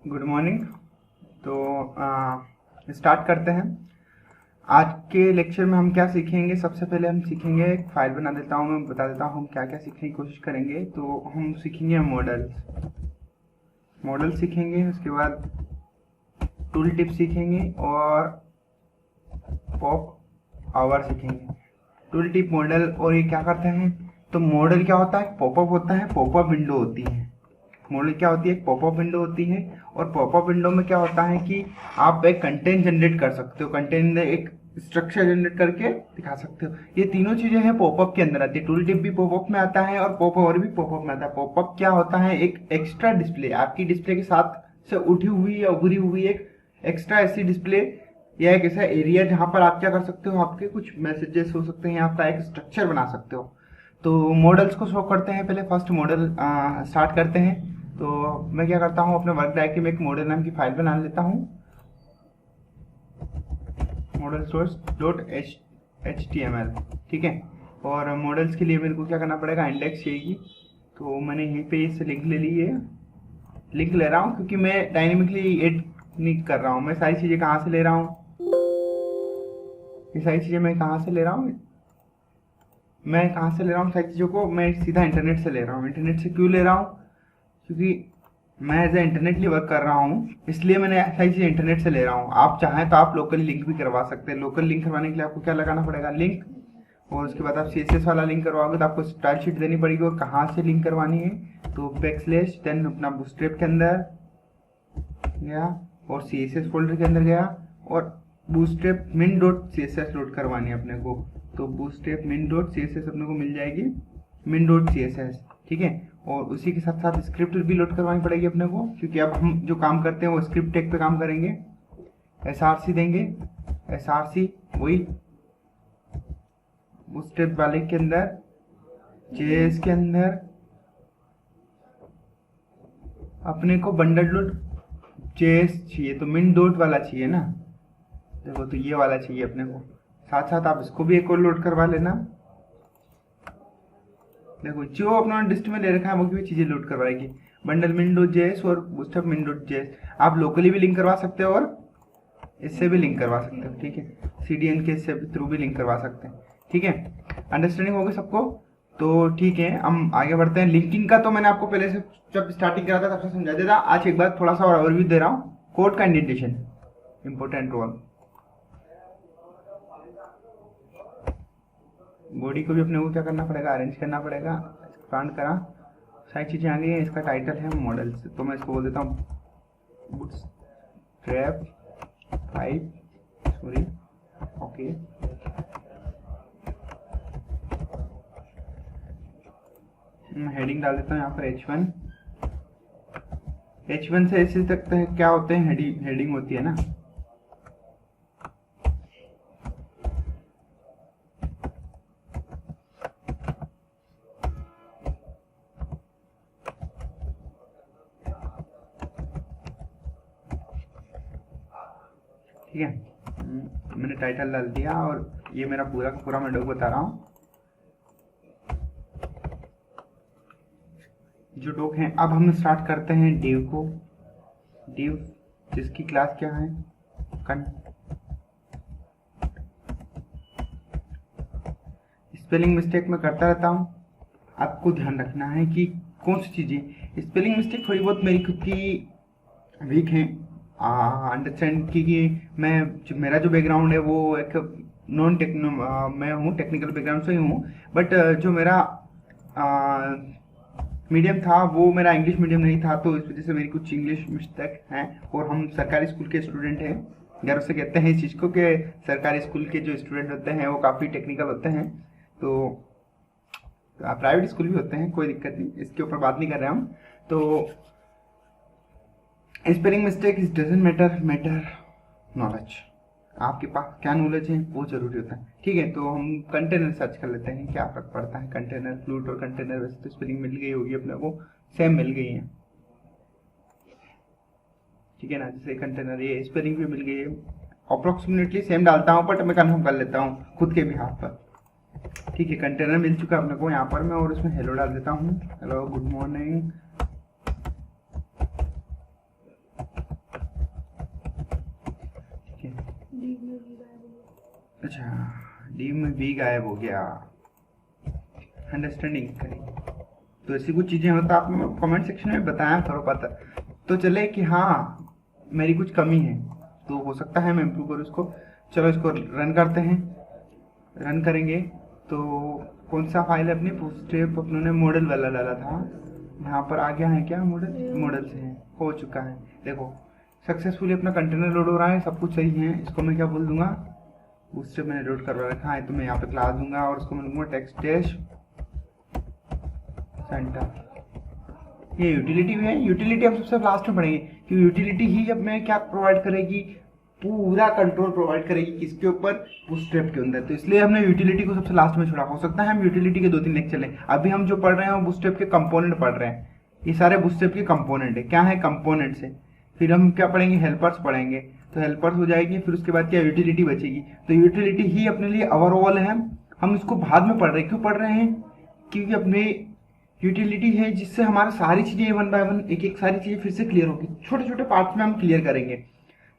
Good morning. तो start करते हैं। आज के लेक्चर में हम क्या सीखेंगे। सबसे पहले हम सीखेंगे, एक फाइल बना देता हूँ, मैं बता देता हूँ हम क्या क्या सीखने की कोशिश करेंगे। तो हम सीखेंगे मॉडल सीखेंगे, उसके बाद टूल टिप सीखेंगे और पॉप आवर सीखेंगे। टूल टिप, मॉडल और ये क्या करते हैं। तो मॉडल क्या होता है, पॉपअप होता है, पॉपअप विंडो होती है। मॉडल क्या होती है, एक पॉपअप विंडो होती है। और पॉपअप विंडो में क्या होता है कि आप एक कंटेंट जनरेट कर सकते हो, कंटेंट एक स्ट्रक्चर जनरेट करके दिखा सकते हो। ये तीनों चीजें हैं पॉपअप के अंदर आती है। टूल टिप भी पॉपअप में आता है और पॉप ओवर भी पॉपअप में आता है। पॉपअप क्या होता है, एक एक्स्ट्रा डिस्प्ले, आपकी डिस्प्ले के साथ से उठी हुई या उभरी हुई एक एक्स्ट्रा ऐसी डिस्प्ले या एक ऐसा एरिया जहां पर आप क्या कर सकते हो, आपके कुछ मैसेजेस हो सकते हैं, आपका एक स्ट्रक्चर बना सकते हो। तो मॉडल्स को शो करते हैं। पहले फर्स्ट मॉडल स्टार्ट करते हैं। तो मैं क्या करता हूँ, अपने वर्क डायरेक्टरी में एक मॉडल नाम की फाइल बना लेता हूँ, मॉडल सोर्स डॉट HTML। ठीक है। और मॉडल्स के लिए मेरे को क्या करना पड़ेगा, इंडेक्स चाहिए। तो मैंने यहीं पे इससे लिंक ले ली है, लिंक ले रहा हूँ क्योंकि मैं डायनेमिकली एड नहीं कर रहा हूँ। मैं सारी चीज़ें कहाँ से ले रहा हूँ, ये सारी चीज़ें मैं कहाँ से ले रहा हूँ, सारी चीज़ों को मैं सीधा इंटरनेट से ले रहा हूँ। इंटरनेट से क्यों ले रहा हूँ, क्योंकि मैं एज ए इंटरनेटली वर्क कर रहा हूँ, इसलिए मैंने सारी चीज़ इंटरनेट से ले रहा हूँ। आप चाहें तो आप लोकली लिंक भी करवा सकते हैं। लोकल लिंक करवाने के लिए आपको क्या लगाना पड़ेगा, लिंक। और उसके बाद आप CSS वाला लिंक करवाओगे तो आपको स्टाइल शीट देनी पड़ेगी। और कहाँ से लिंक करवानी है, तो बैकस्लैश देन अपना बूटस्ट्रैप के अंदर गया और CSS फोल्डर के अंदर गया और bootstrap min dot CSS load करवानी है अपने को। तो बूटस्ट्रैप min डॉट CSS अपने को मिल जाएगी, min डॉट CSS। ठीक है। और उसी के साथ साथ स्क्रिप्ट भी लोड करवानी पड़ेगी अपने को, क्योंकि अब हम जो काम करते हैं वो स्क्रिप्ट टैग पे काम करेंगे। SRC देंगे, SRC वही बूटस्ट्रैप वाले के अंदर, JS के अंदर अपने को बंडल डॉट JS चाहिए, तो min डॉट वाला चाहिए ना। देखो, तो ये वाला चाहिए अपने को। साथ साथ आप इसको भी एक और लोड करवा लेना। देखो, जो अपना लिस्ट में ले रखा है वो भी चीजें लोड करवाएगी, बंडल min डॉट JS और बूटस्ट्रैप min डॉट JS। आप लोकली भी लिंक करवा सकते हो और इससे भी लिंक करवा सकते हो। ठीक है, CDN के थ्रू भी लिंक करवा सकते हैं। ठीक है, अंडरस्टैंडिंग होगी सबको। तो ठीक है, हम आगे बढ़ते हैं। लिंकिंग का तो मैंने आपको पहले से जब स्टार्टिंग करा था तब से समझा दिया था। आज एक बार थोड़ा सा और ओवरव्यू दे रहा हूँ। कोड का इंडेंटेशन इंपॉर्टेंट रोल। बॉडी को भी अपने को क्या करना पड़ेगा, अरेंज करना पड़ेगा। एक्सपांड करा, सारी चीज़ें आ गई हैं। इसका टाइटल है मॉडल्स, तो मैं इसको बोल देता हूँ बूटस्ट्रैप 5, सॉरी, ओके। हेडिंग डाल देता हूँ यहाँ पर H1। H1 से ऐसे तक क्या होते हैं, हेडिंग होती है ना। ठीक है, मैंने टाइटल डाल दिया और ये मेरा पूरा का पूरा मैं डॉक बता रहा हूँ जो डॉक है। अब हम स्टार्ट करते हैं डिव को। डिव जिसकी क्लास क्या है, स्पेलिंग मिस्टेक मैं करता रहता हूँ, आपको ध्यान रखना है कि कौन सी चीज़ें। स्पेलिंग मिस्टेक थोड़ी बहुत मेरी खुद की वीक है अंडरस्टैंड की मेरा जो बैकग्राउंड है वो एक नॉन टेक्नो, मैं हूँ टेक्निकल बैकग्राउंड से ही हूँ। बट जो मेरा मीडियम था वो मेरा इंग्लिश मीडियम नहीं था, तो इस वजह से मेरी कुछ इंग्लिश मिस्टेक हैं। और हम सरकारी स्कूल के स्टूडेंट हैं, गर्व से कहते हैं इस चीज़ को कि सरकारी स्कूल के जो स्टूडेंट होते हैं वो काफ़ी टेक्निकल होते हैं। तो प्राइवेट स्कूल भी होते हैं, कोई दिक्कत नहीं, इसके ऊपर बात नहीं कर रहे हम। तो spelling mistake is doesn't matter knowledge. आपके पास क्या नॉलेज है वो जरूरी होता है। ठीक है, तो हम कंटेनर सर्च कर लेते हैं, क्या फर्क पड़ता है। कंटेनर, फ्लूट और कंटेनर, वैसे तो स्पेलिंग मिल गई होगी अपने को, सेम मिल गई है। ठीक है ना, जैसे कंटेनर ये स्पेलिंग भी मिल गई है, अप्रोक्सीमेटली सेम डालता हूँ बट मैं कन्फर्म कर लेता हूँ खुद के भी हाथ पर। ठीक है, कंटेनर मिल चुका है अपने को यहाँ पर मैं, और उसमें हेलो डाल देता हूँ। हेलो, गुड मॉर्निंग, अच्छा, डी में बी गायब हो गया, अंडरस्टैंडिंग करें। तो ऐसी कुछ चीज़ें हो तो आप कमेंट सेक्शन में बताया करो, पता तो चले कि हाँ मेरी कुछ कमी है, तो हो सकता है मैं इम्प्रूव करूँ इसको। चलो इसको रन करते हैं। रन करेंगे तो कौन सा फाइल है अपनी, बूटस्ट्रैप अपनों ने मॉडल वाला डाला था, यहाँ पर आ गया है क्या मॉडल, मॉडल से है, हो चुका है। देखो सक्सेसफुली अपना कंटेनर लोड हो रहा है, सब कुछ सही है। इसको मैं क्या बोल दूंगा, बूटस्ट्रैप मैंने लोड करवा रखा है तो मैं यहाँ पे क्लास दूंगा और उसको मैं दूंगा टेक्स्ट डैश सेंटर। ये यूटिलिटी भी है, यूटिलिटी हम सबसे लास्ट में पढ़ेंगे कि यूटिलिटी ही अब मैं क्या प्रोवाइड करेगी, पूरा कंट्रोल प्रोवाइड करेगी किसके ऊपर, बूटस्ट्रैप के अंदर। तो इसलिए हमने यूटिलिटी को सबसे लास्ट में छोड़ा। हो सकता है हम यूटिलिटी के 2-3 लेक्चर लें। अभी हम जो पढ़ रहे हैं वो बूटस्ट्रैप के कंपोनेंट पढ़ रहे हैं, ये सारे बूटस्ट्रैप के कंपोनेंट है। क्या है कंपोनेंट्स है, फिर हम क्या पढ़ेंगे, हेल्पर्स पढ़ेंगे, तो हेल्पर्स हो जाएगी, फिर उसके बाद क्या यूटिलिटी बचेगी। तो यूटिलिटी ही अपने लिए ओवरऑल है, हम इसको बाद में पढ़ रहे हैं। क्यों पढ़ रहे हैं, क्योंकि अपने यूटिलिटी है जिससे हमारा सारी चीजें वन बाय वन एक एक सारी चीजें फिर से क्लियर होगी, छोटे छोटे पार्ट्स में हम क्लियर करेंगे।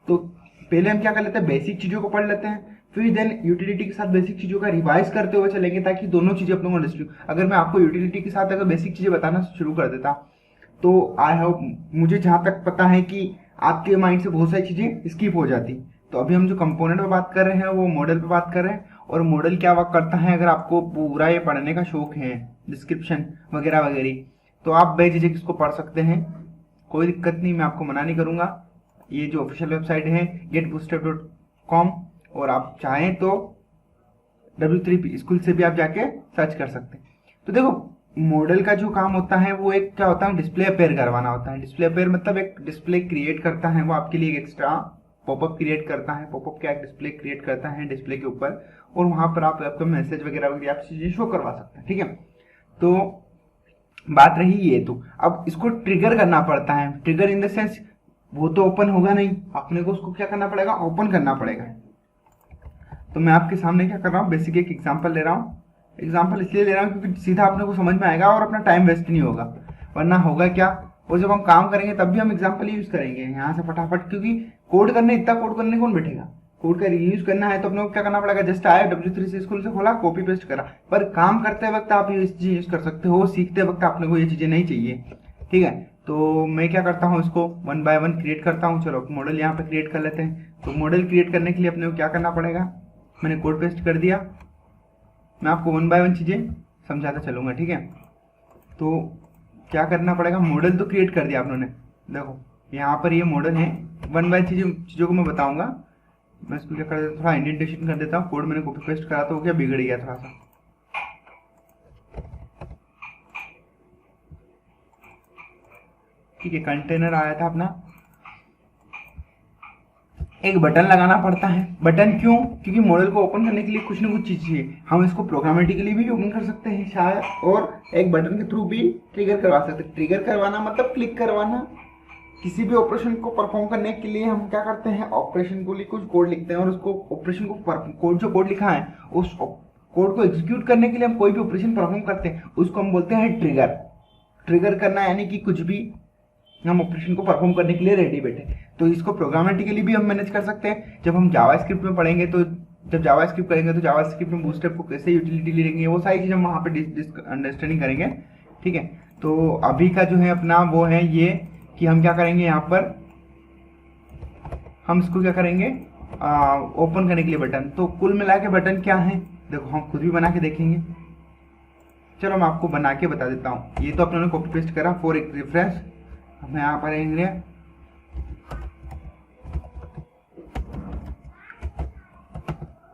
तो पहले हम क्या कर लेते हैं, बेसिक चीजों को पढ़ लेते हैं, फिर देन यूटिलिटी के साथ बेसिक चीजों का रिवाइज करते हुए चलेंगे, ताकि दोनों चीजें अपने को अंडरस्टैंड। अगर मैं आपको यूटिलिटी के साथ अगर बेसिक चीजें बताना शुरू कर देता तो आई होप, मुझे जहां तक पता है कि आपके माइंड से बहुत सारी चीजें स्किप हो जाती। तो अभी हम जो कंपोनेंट पे बात कर रहे हैं वो मॉडल पे बात कर रहे हैं, और मॉडल क्या वर्क करता है, अगर आपको पूरा ये पढ़ने का शौक है, डिस्क्रिप्शन वगैरह वगैरह, तो आप बेझिझक इसको पढ़ सकते हैं, कोई दिक्कत नहीं, मैं आपको मना नहीं करूंगा। ये जो ऑफिशियल वेबसाइट है getbootstrap.com, और आप चाहें तो W3P स्कूल से भी आप जाके सर्च कर सकते हैं। तो देखो मॉडल का जो काम होता है वो एक क्या होता है, डिस्प्ले अपेयर करवाना होता है। डिस्प्ले अपेयर मतलब एक डिस्प्ले क्रिएट करता है, वो आपके लिए एक एक्स्ट्रा पॉपअप क्रिएट करता है। पॉपअप क्या, एक डिस्प्ले क्रिएट करता है डिस्प्ले के ऊपर, और वहां पर आप आपका मैसेज वगैरह वगैरह आप चीजें शो करवा सकते हैं। ठीक है, तो बात रही ये। तो अब इसको ट्रिगर करना पड़ता है, ट्रिगर इन द सेंस वो तो ओपन होगा नहीं, अपने को उसको क्या करना पड़ेगा, ओपन करना पड़ेगा। तो मैं आपके सामने क्या कर रहा हूँ, बेसिक एक एग्जांपल ले रहा हूँ। एग्जांपल इसलिए ले रहा हूँ क्योंकि सीधा अपने को समझ में आएगा और अपना टाइम वेस्ट नहीं होगा। वरना होगा क्या, और जब हम काम करेंगे तब भी हम एग्जांपल यूज करेंगे यहाँ से फटाफट, क्योंकि कोड करने इतना कोड करने कौन बैठेगा, कोड का यूज करना है तो अपने को क्या करना पड़ेगा, जस्ट आया W3C स्कूल से खोला, कॉपी पेस्ट करा। पर काम करते वक्त आप ये चीज यूज कर सकते हो, सीखते वक्त अपने को ये चीजें नहीं चाहिए। ठीक है, तो मैं क्या करता हूँ, इसको वन बाय वन क्रिएट करता हूँ। चलो मॉडल यहाँ पे क्रिएट कर लेते हैं। तो मॉडल क्रिएट करने के लिए अपने को क्या करना पड़ेगा, मैंने कोड पेस्ट कर दिया, मैं आपको वन बाय वन चीजें समझाता चलूंगा। ठीक है, तो क्या करना पड़ेगा, मॉडल तो क्रिएट कर दिया आप लोगों ने, देखो यहाँ पर ये मॉडल है, वन बाय चीजों को मैं बताऊंगा। मैं इसको क्या कर देता हूँ, थोड़ा इंडेंटेशन कर देता हूँ, कोड मैंने कॉपी पेस्ट करा तो क्या बिगड़ गया थोड़ा सा। ठीक है, कंटेनर आया था अपना, एक बटन लगाना पड़ता है। बटन क्यों, क्योंकि मॉडल को ओपन करने के लिए कुछ ना कुछ चीज चाहिए। हम इसको प्रोग्रामेटिकली भी ओपन कर सकते हैं शायद, और एक बटन के थ्रू भी ट्रिगर करवा सकते हैं। ट्रिगर करवाना मतलब क्लिक करवाना। किसी भी ऑपरेशन को परफॉर्म करने के लिए हम क्या करते हैं, ऑपरेशन को लिए कुछ कोड लिखते हैं, और उसको ऑपरेशन को कोड जो कोड लिखा है उस कोड को एग्जीक्यूट करने के लिए हम कोई भी ऑपरेशन परफॉर्म करते हैं, उसको हम बोलते हैं ट्रिगर। ट्रिगर करना यानी कि कुछ भी हम ऑपरेशन को परफॉर्म करने के लिए रेडी बैठे। तो इसको प्रोग्रामेटिकली भी हम मैनेज कर सकते हैं। जब हम जावास्क्रिप्ट में पढ़ेंगे तो जब जावास्क्रिप्ट करेंगे तो जावास्क्रिप्ट में बूटस्ट्रैप को कैसे यूटिलिटी लेंगे, वो सारी चीज़ हम वहाँ पे अंडरस्टैंडिंग करेंगे। ठीक है, तो अभी का जो है अपना वो है ये कि हम क्या करेंगे, यहाँ पर हम इसको क्या करेंगे, ओपन करने के लिए बटन। तो कुल मिला के बटन क्या है, देखो हम खुद भी बना के देखेंगे। चलो मैं आपको बना के बता देता हूँ। ये तो अपने कॉपी पेस्ट करा फॉर एक रेफरेंस। हम यहाँ पर आएंगे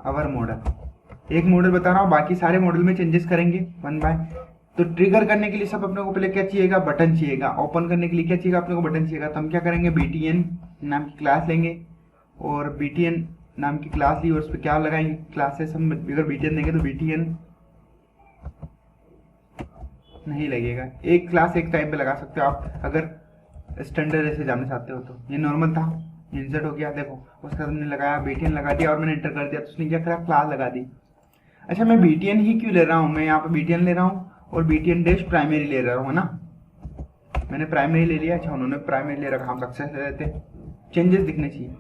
अवर मॉडल, एक मॉडल बता रहा हूँ, बाकी सारे मॉडल में चेंजेस करेंगे वन बाय। तो ट्रिगर करने के लिए सब अपने को पहले क्या चाहिएगा, बटन चाहिएगा। ओपन करने के लिए क्या चाहिएगा, अपने को बटन चाहिएगा। तो हम क्या करेंगे, BTN नाम की क्लास लेंगे, और BTN नाम की क्लास ली और उस पर क्या लगाएंगे, क्लासेस। हम अगर BTN देंगे तो BTN नहीं लगेगा, एक क्लास एक टाइम पे लगा सकते हो आप अगर स्टैंडर्ड ऐसे जानना चाहते हो। तो ये नॉर्मल था, इंसर्ट हो गया, देखो उसका हमने लगाया, BTN लगा दिया और मैंने एंटर कर दिया, तो उसने क्या करा, क्लास लगा दी। अच्छा, मैं BTN ही क्यों ले रहा हूँ, मैं यहाँ पे BTN ले रहा हूँ और BTN डैश प्राइमरी ले रहा हूँ, है ना। मैंने प्राइमरी ले लिया। अच्छा, उन्होंने प्राइमरी ले रखा, हम सक्सेस ले लेते हैं। चेंजेस दिखने चाहिए।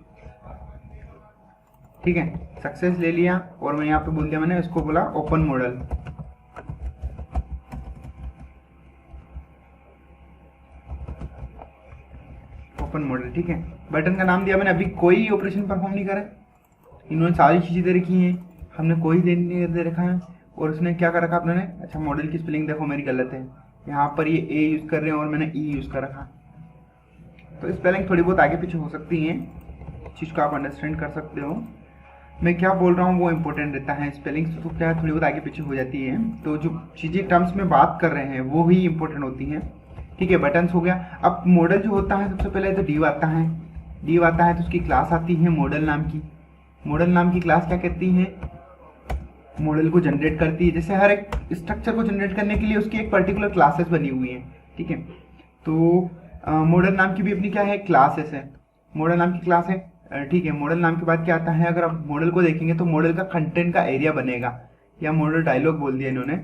ठीक है, सक्सेस ले लिया और मैं यहाँ पे बोल दिया, मैंने इसको बोला ओपन मॉडल। ओपन मॉडल, ठीक है। बटन का नाम दिया मैंने, अभी कोई ऑपरेशन परफॉर्म नहीं करा, इन्होंने सारी चीज़ें दे रखी हैं, हमने कोई दे रखा है। और उसने क्या कर रखा अपने ने, अच्छा मॉडल की स्पेलिंग देखो मेरी गलत है, यहाँ पर ये ए यूज़ कर रहे हैं और मैंने ई यूज़ कर रखा। तो स्पेलिंग थोड़ी बहुत आगे पीछे हो सकती हैं, चीज़ को आप अंडरस्टैंड कर सकते हो। मैं क्या बोल रहा हूँ वो इंपॉर्टेंट रहता है, स्पेलिंग्स तो क्या थोड़ी बहुत आगे पीछे हो जाती है, तो जो चीज़ें टर्म्स में बात कर रहे हैं वो ही इंपॉर्टेंट होती हैं, ठीक है। बटन्स हो गया। अब मॉडल जो होता है सबसे पहले तो डिव आता है, डिव आता है तो उसकी क्लास आती है मॉडल नाम की। मॉडल नाम की क्लास क्या कहती है, मॉडल को जनरेट करती है। जैसे हर एक स्ट्रक्चर को जनरेट करने के लिए उसकी एक पर्टिकुलर क्लासेस बनी हुई है, ठीक है। तो मॉडल नाम की भी अपनी क्या है, क्लासेस है, मॉडल नाम की क्लास है, ठीक है। मॉडल नाम के बाद क्या आता है, अगर आप मॉडल को देखेंगे तो मॉडल का कंटेंट का एरिया बनेगा, या मॉडल डायलॉग बोल दिया इन्होंने।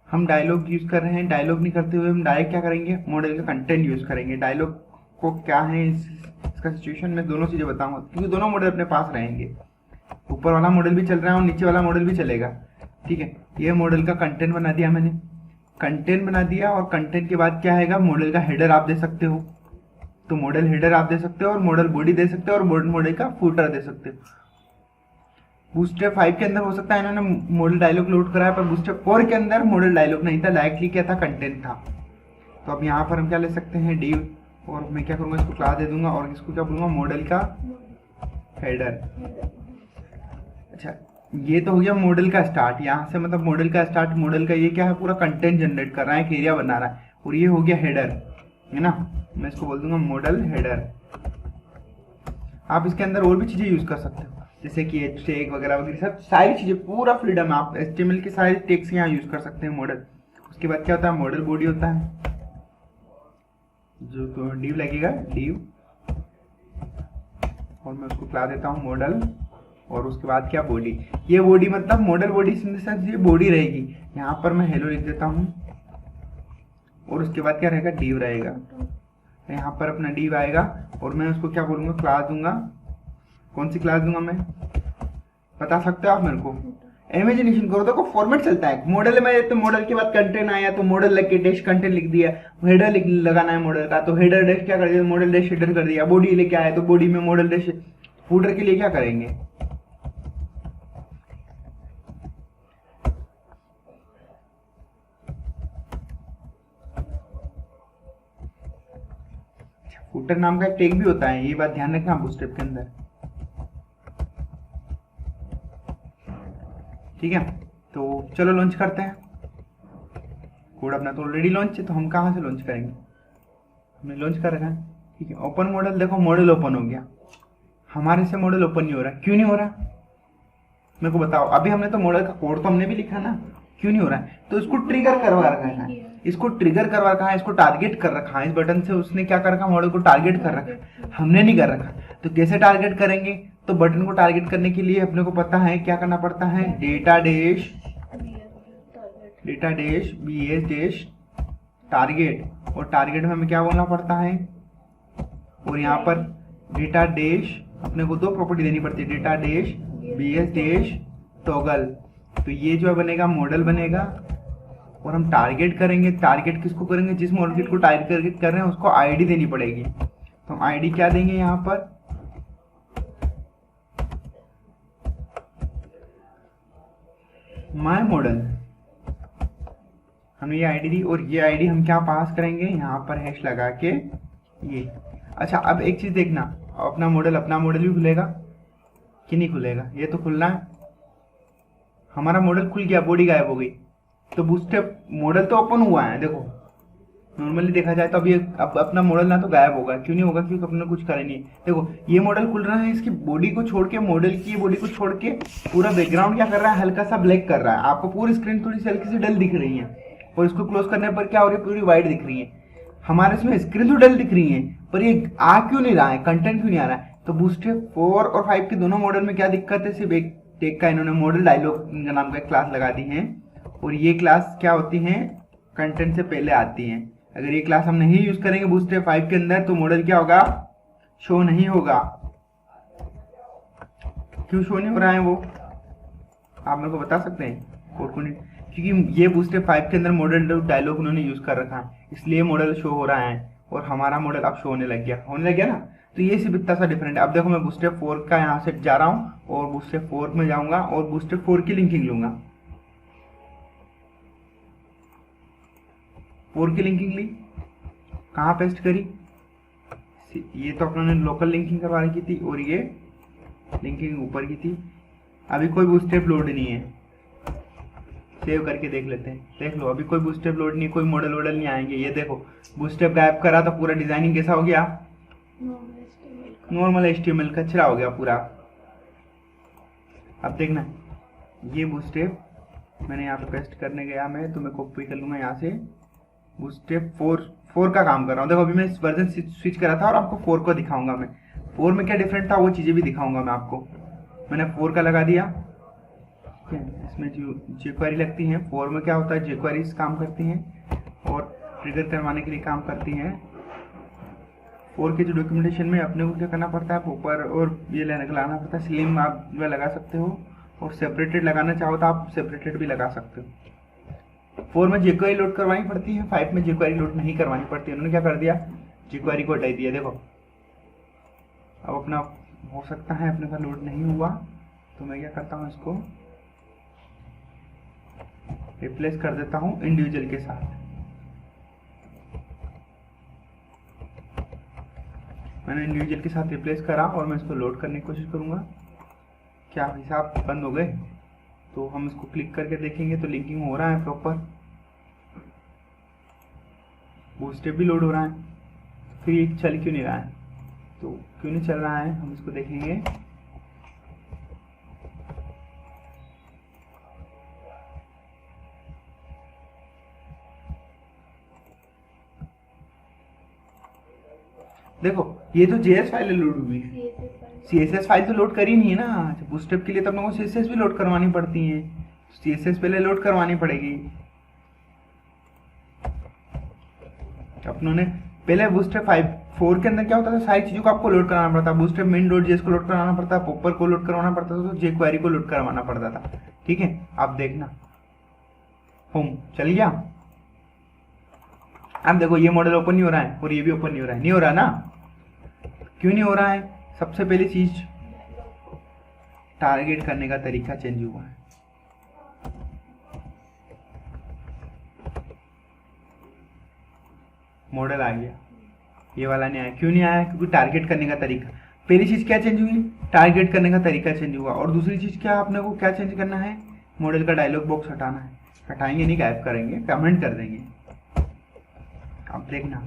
हम डायलॉग यूज कर रहे हैं, डायलॉग नहीं करते हुए हम डायरेक्ट क्या करेंगे, मॉडल का कंटेंट यूज करेंगे। डायलॉग को क्या है इसका सिचुएशन में दोनों चीजें बताऊंगा, क्योंकि दोनों मॉडल अपने पास रहेंगे, ऊपर वाला मॉडल भी चल रहा है और नीचे वाला मॉडल भी चलेगा, ठीक है। ये मॉडल का कंटेंट बना दिया मैंने, कंटेंट बना दिया, और कंटेंट के बाद क्या आएगा, मॉडल का हेडर आप दे सकते हो, तो मॉडल हेडर आप दे सकते हो, और मॉडल बॉडी दे सकते हो, और मॉडल का फूटर दे सकते हो। बूस्टरैप 5 के अंदर हो सकता है इन्होंने मॉडल डायलॉग लोड कराया, पर बूस्टरैप 4 के अंदर मॉडल डायलॉग नहीं था, डायरेक्टली क्या था, कंटेंट था। तो अब यहाँ पर हम क्या ले सकते हैं, डिव, और मैं क्या करूँगा, इसको क्लास दे दूंगा और इसको क्या बोलूँगा, मॉडल का हेडर। अच्छा, ये तो हो गया मॉडल का स्टार्ट, यहाँ से मतलब मॉडल का स्टार्ट, मॉडल का ये क्या है, पूरा कंटेंट जनरेट कर रहा है, एक एरिया बना रहा है, और ये हो गया हेडर, है ना। मैं इसको बोल दूंगा मॉडल हेडर। आप इसके अंदर और भी चीजें यूज कर सकते हो, जैसे कि टैग वगैरह वगैरह सब सारी चीजें, पूरा फ्रीडम है, आप HTML के सारे टैग्स यहाँ यूज कर सकते हैं मॉडल। उसके बाद क्या होता है, मॉडल बॉडी होता है, जो तो डिव लगेगा, डिव, और मैं उसको क्लास देता हूँ मॉडल, और उसके बाद क्या, बॉडी। ये बॉडी मतलब मॉडल बॉडी ये बॉडी रहेगी, यहाँ पर मैं हेलो लिख देता हूँ, और उसके बाद क्या रहेगा, डिव रहेगा, यहाँ पर अपना डिव आएगा, और मैं उसको क्या बोलूँगा, क्लास दूंगा। कौन सी क्लास दूंगा मैं, बता सकते हो आप मेरे को, इमेजिनेशन करो। देखो फॉर्मेट चलता है मॉडल में, तो मॉडल के बाद कंटेंट आया तो मॉडल लग के डैश कंटेंट लिख दिया, हेडर लगाना है मॉडल का, तो हेडर डैश क्या कर दिया, मॉडल डैश हेडर कर दिया। बॉडी लेके आया तो बॉडी में मॉडल डैश, फूटर के लिए क्या करेंगे, फूटर नाम का एक टैग भी होता है, ये बात ध्यान रखना बूटस्ट्रैप के अंदर, ठीक है। तो चलो लॉन्च करते हैं, कोड अपना तो ऑलरेडी लॉन्च है, तो हम कहाँ से लॉन्च करेंगे, हमने लॉन्च कर रखा है, ठीक है। ओपन मॉडल, देखो मॉडल ओपन हो गया, हमारे से मॉडल ओपन नहीं हो रहा, क्यों नहीं हो रहा, मेरे को बताओ। अभी हमने तो मॉडल का कोड तो हमने भी लिखा ना, क्यों नहीं हो रहा है, तो इसको ट्रिगर करवा रखा है, इसको ट्रिगर करवा रखा है, इसको टारगेट कर रखा है, इस बटन से उसने क्या कर रखा, मॉडल को टारगेट कर रखा है, हमने नहीं कर रखा। तो कैसे टारगेट करेंगे, तो बटन को टारगेट करने के लिए अपने को पता है क्या करना पड़ता है, data dash BS dash target, और टारगेट में हमें क्या बोलना पड़ता है, और यहाँ पर डेटा डैश अपने को दो प्रॉपर्टी देनी पड़ती है, data dash BS dash toggle. तो ये जो बनेगा मॉडल बनेगा, और हम टारगेट करेंगे, टारगेट किसको करेंगे, जिस मॉडल को टारगेट कर रहे हैं उसको आईडी देनी पड़ेगी। तो हम आईडी क्या देंगे, यहाँ पर माय मॉडल, हमने ये आईडी दी, और ये आईडी हम क्या पास करेंगे, यहाँ पर हैश लगा के ये। अच्छा, अब एक चीज देखना, अपना मॉडल भी खुलेगा कि नहीं खुलेगा, ये तो खुलना है। हमारा मॉडल खुल गया, बॉडी गायब हो गई, तो बूटस्ट्रैप मॉडल तो ओपन हुआ है, देखो नॉर्मली देखा जाए तो अभी अब अपना मॉडल ना तो गायब होगा, क्यों नहीं होगा, क्योंकि अपने कुछ करे नहीं। देखो ये मॉडल खुल रहा है, इसकी बॉडी को छोड़ के, मॉडल की बॉडी को छोड़ के पूरा बैकग्राउंड क्या कर रहा है, हल्का सा ब्लैक कर रहा है, आपको पूरी स्क्रीन थोड़ी सी हल्की सी डल दिख रही है, और इसको क्लोज करने पर क्या हो रही है, पूरी वाइट दिख रही है। हमारे इसमें स्क्रीन तो डल दिख रही है, पर ये आ क्यों नहीं रहा है, कंटेंट क्यों नहीं आ रहा है। तो बूटस्ट्रैप 4 और 5 के दोनों मॉडल में क्या दिक्कत है, सिर्फ एक टैग का इन्होंने मॉडल डायलॉग नाम का क्लास लगा दी है, और ये क्लास क्या होती है, कंटेंट से पहले आती है। अगर ये क्लास हम नहीं यूज करेंगे बूटस्ट्रैप 5 के अंदर, तो मॉडल क्या होगा, शो नहीं होगा, क्यों शो नहीं हो रहा है वो, आप मेरे को बता सकते हैं कोड को? क्योंकि ये बूस्टस्टेप 5 के अंदर मॉडल डायलॉग उन्होंने यूज कर रखा है, इसलिए मॉडल शो हो रहा है और हमारा मॉडल अब शो होने लग गया ना। तो ये सिर्फ इतना सा डिफरेंट है। अब देखो मैं बूस्टस्टेप 4 का यहाँ से जा रहा हूँ और बूस्टस्टेप 4 में जाऊंगा और बूस्टस्टेप 4 की लिंकिंग लूंगा। 4 की लिंकिंग ली, कहाँ पेस्ट करी, ये तो अपनों ने लोकल लिंकिंग करवा रखी थी और ये लिंकिंग ऊपर की थी। अभी कोई बूस्टस्टेप लोड नहीं है, सेव करके देख लेते हैं। देख लो अभी कोई बूस्टस्टेप लोड नहीं, कोई मॉडल वॉडल नहीं आएंगे। ये देखो बूस्टस्टेप गायब करा तो पूरा डिजाइनिंग कैसा हो गया, नॉर्मल HTML का कचरा हो गया पूरा। अब देखना ये बूस्टस्टेप मैंने यहाँ पे पेस्ट करने गया मैं, तो मैं कॉपी कर लूंगा यहाँ से। बूस्टस्टेप 4 का काम कर रहा हूँ। देखो अभी मैं इस वर्जन स्विच करा था और आपको 4 को दिखाऊंगा मैं। 4 में क्या डिफरेंट था वो चीज़ें भी दिखाऊंगा मैं आपको। मैंने 4 का लगा दिया, इसमें jQuery लगती है। 4 में क्या होता है, jQuery काम करती हैं और ट्रिगर करवाने के लिए काम करती हैं। 4 के जो डॉक्यूमेंटेशन में अपने को क्या करना पड़ता है, ऊपर और ये लगाना पड़ता है। स्लिम आप लगा सकते हो और सेपरेटेड लगाना चाहो तो आप सेपरेटेड भी लगा सकते हो। 4 में jQuery लोड करवानी पड़ती है, 5 में jQuery लोड नहीं करवानी पड़ती। उन्होंने क्या कर दिया, jQuery को हटा दिया। देखो अब अपना हो सकता है अपने का लोड नहीं हुआ, तो मैं क्या करता हूँ, इसको रिप्लेस कर देता हूँ इंडिविजुअल के साथ। मैंने इंडिविजुअल के साथ रिप्लेस करा और मैं इसको लोड करने की कोशिश करूंगा। क्या हिसाब बंद हो गए, तो हम इसको क्लिक करके देखेंगे तो लिंकिंग हो रहा है प्रॉपर, बूस्टस्टेप भी लोड हो रहा है। फिर ये चल क्यों नहीं रहा है, तो क्यों नहीं चल रहा है हम इसको देखेंगे। देखो ये तो JS फाइल लोड हुई है, CSS फाइल तो लोड करी नहीं है ना। बूस्टस्टेप के लिए तो अपने को CSS भी लोड करवानी पड़ती है, CSS पहले लोड करवानी पड़ेगी। अपनों ने पहले बूस्टस्टेप 4 के अंदर क्या होता था, सारी चीजों को आपको लोड कराना पड़ता। बूस्टस्टेप main.js को लोड कराना पड़ता, पॉपर को लोड करवाना पड़ता था, तो jQuery को लोड करवाना पड़ता था। ठीक है, आप देखना होम चल गया। अब देखो ये मॉडल ओपन नहीं हो रहा है और ये भी ओपन नहीं हो रहा है, नहीं हो रहा ना। क्यों नहीं हो रहा है, सबसे पहली चीज टारगेट करने का तरीका चेंज हुआ है। मॉडल आ गया, ये वाला नहीं आया। क्यों नहीं आया, क्योंकि टारगेट करने का तरीका। पहली चीज क्या चेंज हुई, टारगेट करने का तरीका चेंज हुआ। और दूसरी चीज क्या, आपने को क्या चेंज करना है, मॉडल का डायलॉग बॉक्स हटाना है। हटाएंगे नहीं, गायब करेंगे, कमेंट कर देंगे। अब देखना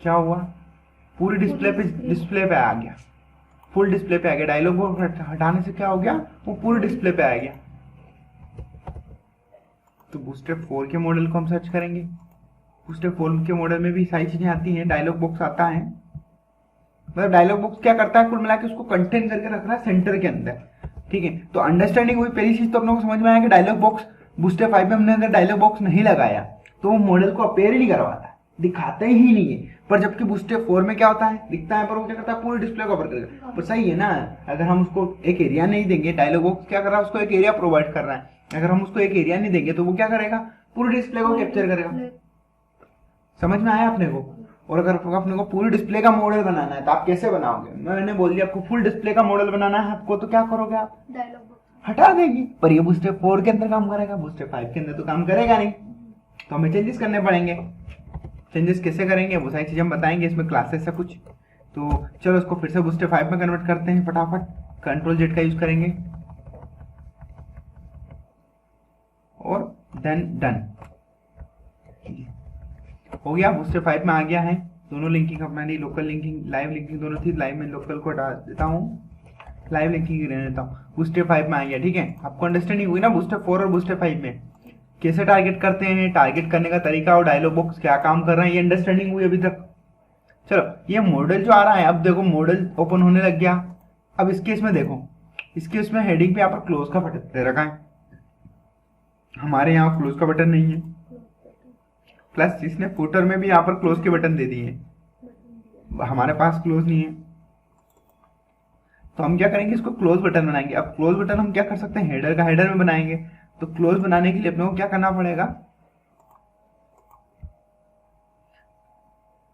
क्या हुआ, पूरी डिस्प्ले पे आ गया, फुल डिस्प्ले पे आ गया। डायलॉग बॉक्स हटाने से क्या हो गया, वो पूरे डिस्प्ले पे आ गया। तो बूस्टस्टेप 4 के मॉडल को हम सर्च करेंगे। बूस्टस्टेप 4 के मॉडल में भी सारी चीजें आती हैं, डायलॉग बॉक्स आता है। मतलब डायलॉग बॉक्स क्या करता है, कुल मिला के उसको कंटेन करके रख रहा है सेंटर के अंदर। ठीक है, तो अंडरस्टैंडिंग हुई। पहली चीज तो अपने को समझ में आया कि डायलॉग बॉक्स बूस्टस्टेप 5 में हमने अगर डायलॉग बॉक्स नहीं लगाया तो वो मॉडल को अपेयर ही नहीं करवाता, दिखाते ही नहीं है। पर जबकि बूस्टस्टेप 4 में क्या होता है, दिखता है, पर वो क्या करता है, पूरे डिस्प्ले को कवर करता है। पर सही है ना, अगर हम उसको एक एरिया नहीं देंगे, डायलॉग बॉक्स क्या कर रहा है, उसको एक एरिया प्रोवाइड कर रहा है। अगर हम उसको एक एरिया नहीं देंगे तो वो क्या करेगा, पूरे डिस्प्ले को कैप्चर करेगा। समझ में आया अपने को। और अगर अपने को पूरी डिस्प्ले का मॉडल बनाना है तो आप कैसे बनाओगे, मैंने बोल दिया आपको फुल डिस्प्ले का मॉडल बनाना है आपको, तो क्या करोगे आप, डायलॉग हटा देंगे। पर ये बूस्टस्टेप 4 के अंदर काम करेगा, बूस्टस्टेप 5 के अंदर तो काम करेगा नहीं। तो हमें चेंजेस करने पड़ेंगे। चेंजेस कैसे करेंगे वो सारी चीजें हम बताएंगे, इसमें क्लासेस है कुछ। तो चलो इसको फिर से बूस्टस्टेप 5 में कन्वर्ट करते हैं फटाफट। Ctrl Z का यूज करेंगे और देन डन। हो गया, बूस्टस्टेप 5 में आ गया है। दोनों लिंकिंग अपना लोकल लिंकिंग, लाइव लिंकिंग दोनों थी। लाइव में लोकल को हटा देता हूँ, लाइव लिंकिंग ही रहने देता हूँ। बूस्टस्टेप 5 में आ गया। ठीक है, आपको अंडरस्टैंडिंग हुई ना बूस्टस्टेप 4 और बूस्टस्टेप 5 में कैसे टारगेट करते हैं, टारगेट करने का तरीका और डायलॉग बॉक्स क्या काम कर रहे हैं, ये अंडरस्टैंडिंग हुई अभी तक। चलो ये मॉडल जो आ रहा है, अब देखो मॉडल ओपन होने लग गया। अब इस केस में देखो, इस केस में हेडिंग पे यहाँ पर क्लोज का बटन दे रखा है, हमारे यहाँ क्लोज का बटन नहीं है। प्लस इसने फुटर में भी यहाँ पर क्लोज के बटन दे दिए, हमारे पास क्लोज नहीं है। तो हम क्या करेंगे, इसको क्लोज बटन बनाएंगे। अब क्लोज बटन हम क्या कर सकते हैं, हेडर का हेडर में बनाएंगे। तो क्लोज बनाने के लिए अपने को क्या करना पड़ेगा,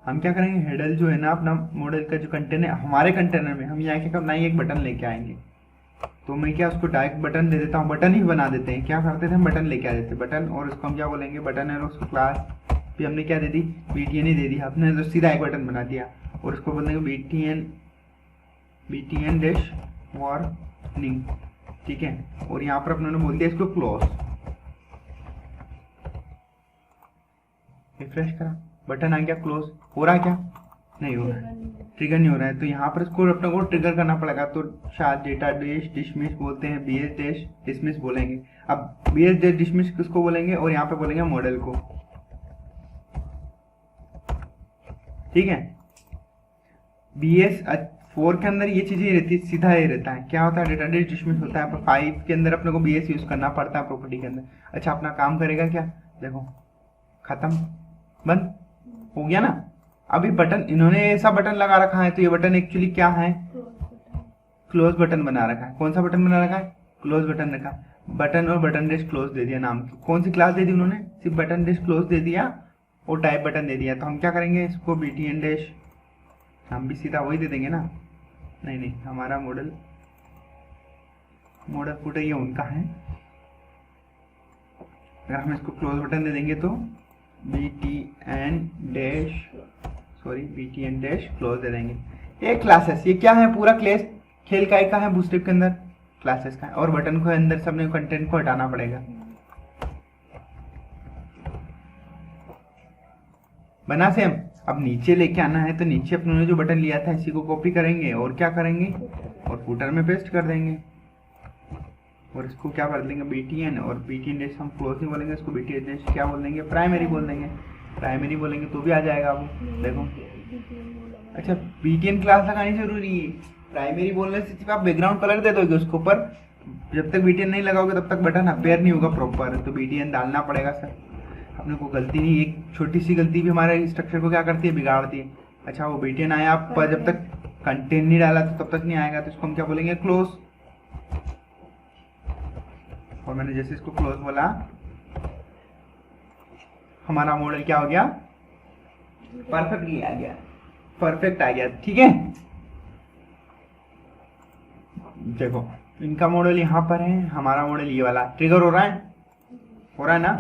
हम क्या करेंगे, हेडर जो है ना अपना मॉडल का जो कंटेनर है, हमारे कंटेनर में हम यहाँ क्या बनाएंगे, एक बटन लेके आएंगे। तो मैं क्या उसको डायरेक्ट बटन दे देता हूँ, बटन ही बना देते हैं। क्या करते थे हम, बटन लेके आ देते बटन, और इसको हम क्या बोलेंगे, बटन है, उसको क्लास भी हमने क्या दे दी, BTN ही दे दी आपने, तो सीधा एक बटन बना दिया। और इसको बोलेंगे BTN डैश वार्निंग, ठीक है। और यहाँ पर अपने बोल दिया इसको क्लोज। रिफ्रेश करा, बटन आ गया, क्लोज। हो रहा है क्या, नहीं हो रहा है, ट्रिगर नहीं हो रहा है। तो यहाँ पर इसको अपने को ट्रिगर करना पड़ेगा। तो शायद डेटा डैश डिसमिस बोलते हैं, BS डैश डिसमिस बोलेंगे। अब BS डैश डिसमिस किसको बोलेंगे, और यहाँ पे बोलेंगे मॉडल को, ठीक है। BS4 के अंदर ये चीजें रहती है, सीधा ये रहता है। क्या होता है, डेटा डैश डिसमिस होता है। पर 5 के अंदर अपने को BS यूज करना पड़ता है प्रॉपर्टी के अंदर। अच्छा, अपना काम करेगा क्या, देखो खत्म, बंद हो गया ना। अभी बटन इन्होंने ऐसा बटन लगा रखा है, तो ये बटन एक्चुअली क्या है, क्लोज बटन बना रखा है। कौन सा बटन बना रखा है, क्लोज बटन रखा। बटन और बटन डैश क्लोज दे दिया नाम की। कौन सी क्लास दे दी उन्होंने, सिर्फ बटन डैश क्लोज दे दिया और टाइप बटन दे दिया। तो हम क्या करेंगे, इसको BTN डैश, हम भी सीधा वही दे देंगे ना। नहीं, हमारा मॉडल फुटर ये उनका है। अगर हम इसको क्लोज बटन दे देंगे तो BTN डैश क्लोज दे देंगे। ये क्लासेस, ये क्या है, पूरा क्लास खेल का है, बूटस्ट्रैप के अंदर क्लासेस का है। और बटन को अंदर सबने कंटेंट को हटाना पड़ेगा। बना सेम। अब नीचे लेके आना है, तो नीचे अपने ने जो बटन लिया था इसी को कॉपी करेंगे और क्या करेंगे, और फुटर में पेस्ट कर देंगे। और इसको क्या कर देंगे, BTN, और BTN डैश हम क्लोज नहीं बोलेंगे, इसको BTN डैश क्या बोल देंगे, प्राइमरी बोल देंगे। प्राइमरी बोलेंगे तो भी आ जाएगा। वो देखो, अच्छा BTN क्लास लगानी जरूरी है। प्राइमरी बोलने से सिर्फ आप बैकग्राउंड कलर दे दोगे उसके ऊपर, जब तक BTN नहीं लगाओगे तब तक बटन अपेयर नहीं होगा प्रॉपर। तो BTN डालना पड़ेगा सर। अपने को गलती नहीं, एक छोटी सी गलती भी हमारे स्ट्रक्चर को क्या करती है, बिगाड़ती है। अच्छा, वो BTN आया, पर जब तक कंटेंट नहीं डाला तो तब तक नहीं आएगा। तो इसको हम क्या बोलेंगे, क्लोज। और मैंने जैसे इसको क्लोज बोला, हमारा मॉडल क्या हो गया, परफेक्टली आ गया, परफेक्ट आ गया, ठीक है। देखो इनका मॉडल यहाँ पर है, हमारा मॉडल ये वाला। ट्रिगर हो रहा है ना।